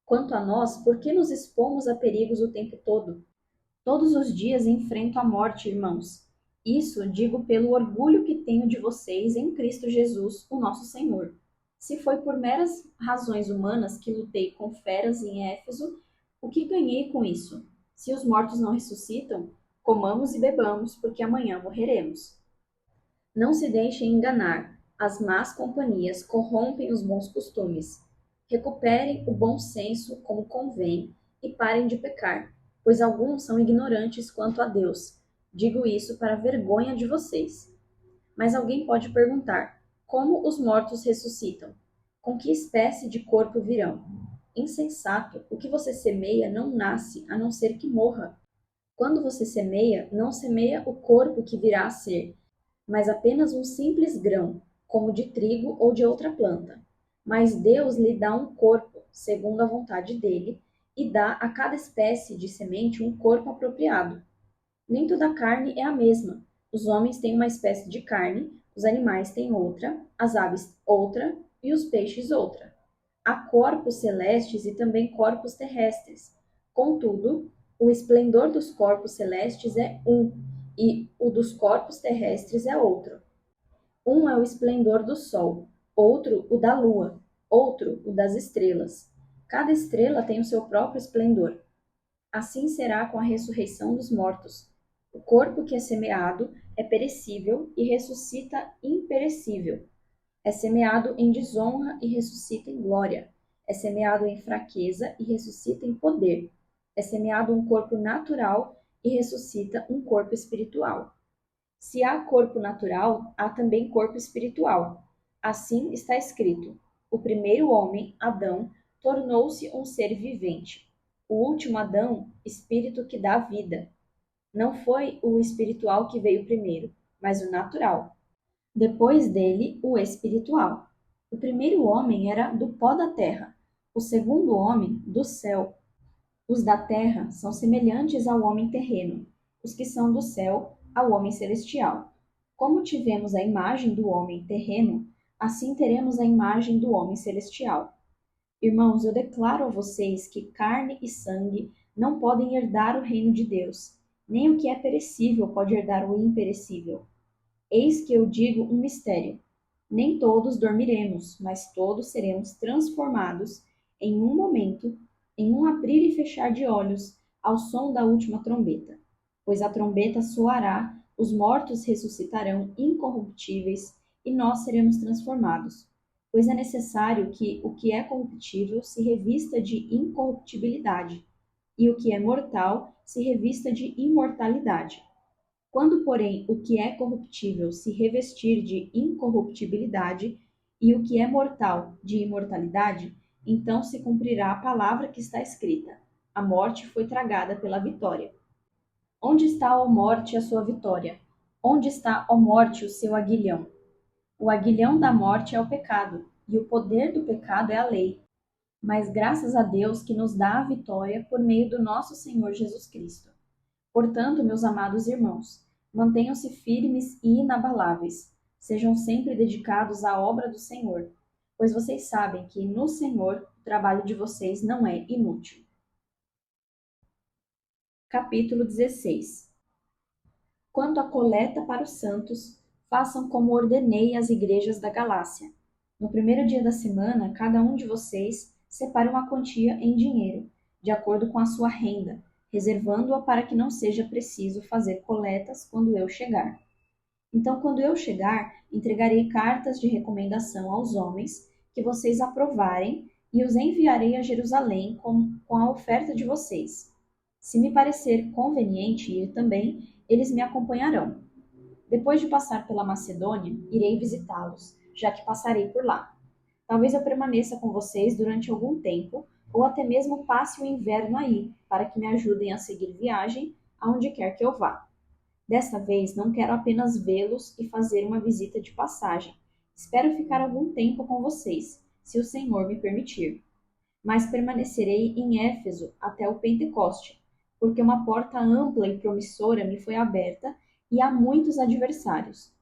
Quanto a nós, por que nos expomos a perigos o tempo todo? Todos os dias enfrento a morte, irmãos. Isso digo pelo orgulho que tenho de vocês em Cristo Jesus, o nosso Senhor. Se foi por meras razões humanas que lutei com feras em Éfeso, o que ganhei com isso? Se os mortos não ressuscitam, comamos e bebamos, porque amanhã morreremos. Não se deixem enganar. As más companhias corrompem os bons costumes. Recuperem o bom senso como convém e parem de pecar, pois alguns são ignorantes quanto a Deus. Digo isso para a vergonha de vocês. Mas alguém pode perguntar: como os mortos ressuscitam? Com que espécie de corpo virão? Insensato, o que você semeia não nasce, a não ser que morra. Quando você semeia, não semeia o corpo que virá a ser, mas apenas um simples grão, como de trigo ou de outra planta. Mas Deus lhe dá um corpo, segundo a vontade dele, e dá a cada espécie de semente um corpo apropriado. Nem toda a carne é a mesma. Os homens têm uma espécie de carne, os animais têm outra, as aves outra e os peixes outra. Há corpos celestes e também corpos terrestres. Contudo, o esplendor dos corpos celestes é um, e o dos corpos terrestres é outro. Um é o esplendor do sol, outro o da lua, outro o das estrelas. Cada estrela tem o seu próprio esplendor. Assim será com a ressurreição dos mortos. O corpo que é semeado é perecível e ressuscita imperecível. É semeado em desonra e ressuscita em glória. É semeado em fraqueza e ressuscita em poder. É semeado um corpo natural e ressuscita um corpo espiritual. Se há corpo natural, há também corpo espiritual. Assim está escrito: o primeiro homem, Adão, tornou-se um ser vivente. O último Adão, espírito que dá vida. Não foi o espiritual que veio primeiro, mas o natural. Depois dele, o espiritual. O primeiro homem era do pó da terra, o segundo homem, do céu. Os da terra são semelhantes ao homem terreno, os que são do céu, ao homem celestial. Como tivemos a imagem do homem terreno, assim teremos a imagem do homem celestial. Irmãos, eu declaro a vocês que carne e sangue não podem herdar o reino de Deus, nem o que é perecível pode herdar o imperecível. Eis que eu digo um mistério: nem todos dormiremos, mas todos seremos transformados em um momento, em um abrir e fechar de olhos, ao som da última trombeta. Pois a trombeta soará, os mortos ressuscitarão incorruptíveis e nós seremos transformados. Pois é necessário que o que é corruptível se revista de incorruptibilidade, e o que é mortal se revista de imortalidade. Quando, porém, o que é corruptível se revestir de incorruptibilidade e o que é mortal de imortalidade, então se cumprirá a palavra que está escrita: a morte foi tragada pela vitória. Onde está, ó morte, a sua vitória? Onde está, ó morte, o seu aguilhão? O aguilhão da morte é o pecado, e o poder do pecado é a lei. Mas graças a Deus que nos dá a vitória por meio do nosso Senhor Jesus Cristo. Portanto, meus amados irmãos, mantenham-se firmes e inabaláveis. Sejam sempre dedicados à obra do Senhor, pois vocês sabem que no Senhor o trabalho de vocês não é inútil. Capítulo 16. Quanto à coleta para os santos, façam como ordenei às igrejas da Galácia. No primeiro dia da semana, cada um de vocês separe uma quantia em dinheiro, de acordo com a sua renda, reservando-a para que não seja preciso fazer coletas quando eu chegar. Então, quando eu chegar, entregarei cartas de recomendação aos homens que vocês aprovarem e os enviarei a Jerusalém com a oferta de vocês. Se me parecer conveniente ir também, eles me acompanharão. Depois de passar pela Macedônia, irei visitá-los, já que passarei por lá. Talvez eu permaneça com vocês durante algum tempo, ou até mesmo passe o inverno aí, para que me ajudem a seguir viagem aonde quer que eu vá. Desta vez não quero apenas vê-los e fazer uma visita de passagem. Espero ficar algum tempo com vocês, se o Senhor me permitir. Mas permanecerei em Éfeso até o Pentecoste, porque uma porta ampla e promissora me foi aberta e há muitos adversários.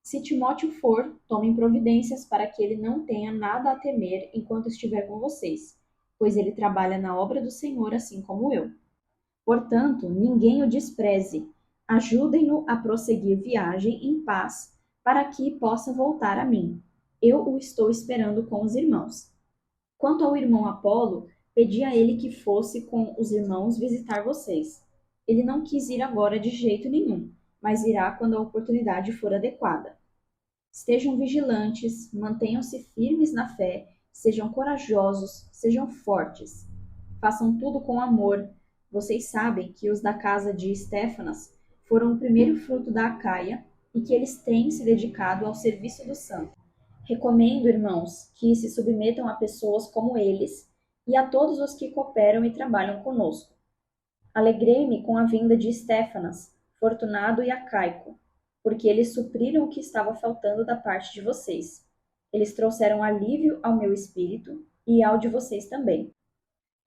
Se Timóteo for, tomem providências para que ele não tenha nada a temer enquanto estiver com vocês, pois ele trabalha na obra do Senhor assim como eu. Portanto, ninguém o despreze. Ajudem-no a prosseguir viagem em paz, para que possa voltar a mim. Eu o estou esperando com os irmãos. Quanto ao irmão Apolo, pedi a ele que fosse com os irmãos visitar vocês. Ele não quis ir agora de jeito nenhum, mas irá quando a oportunidade for adequada. Estejam vigilantes, mantenham-se firmes na fé, sejam corajosos, sejam fortes. Façam tudo com amor. Vocês sabem que os da casa de Estéfanas foram o primeiro fruto da Acaia e que eles têm se dedicado ao serviço do santo. Recomendo, irmãos, que se submetam a pessoas como eles e a todos os que cooperam e trabalham conosco. Alegrei-me com a vinda de Estéfanas, Fortunado e Acaico, porque eles supriram o que estava faltando da parte de vocês. Eles trouxeram alívio ao meu espírito e ao de vocês também.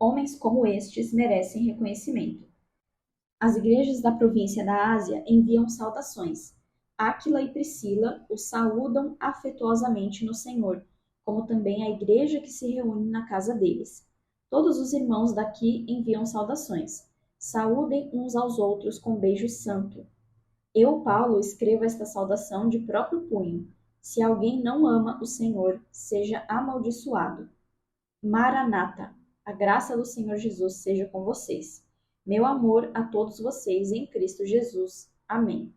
Homens como estes merecem reconhecimento. As igrejas da província da Ásia enviam saudações. Áquila e Priscila os saúdam afetuosamente no Senhor, como também a igreja que se reúne na casa deles. Todos os irmãos daqui enviam saudações. Saúdem uns aos outros com beijo santo. Eu, Paulo, escrevo esta saudação de próprio punho. Se alguém não ama o Senhor, seja amaldiçoado. Maranata, a graça do Senhor Jesus seja com vocês. Meu amor a todos vocês em Cristo Jesus. Amém.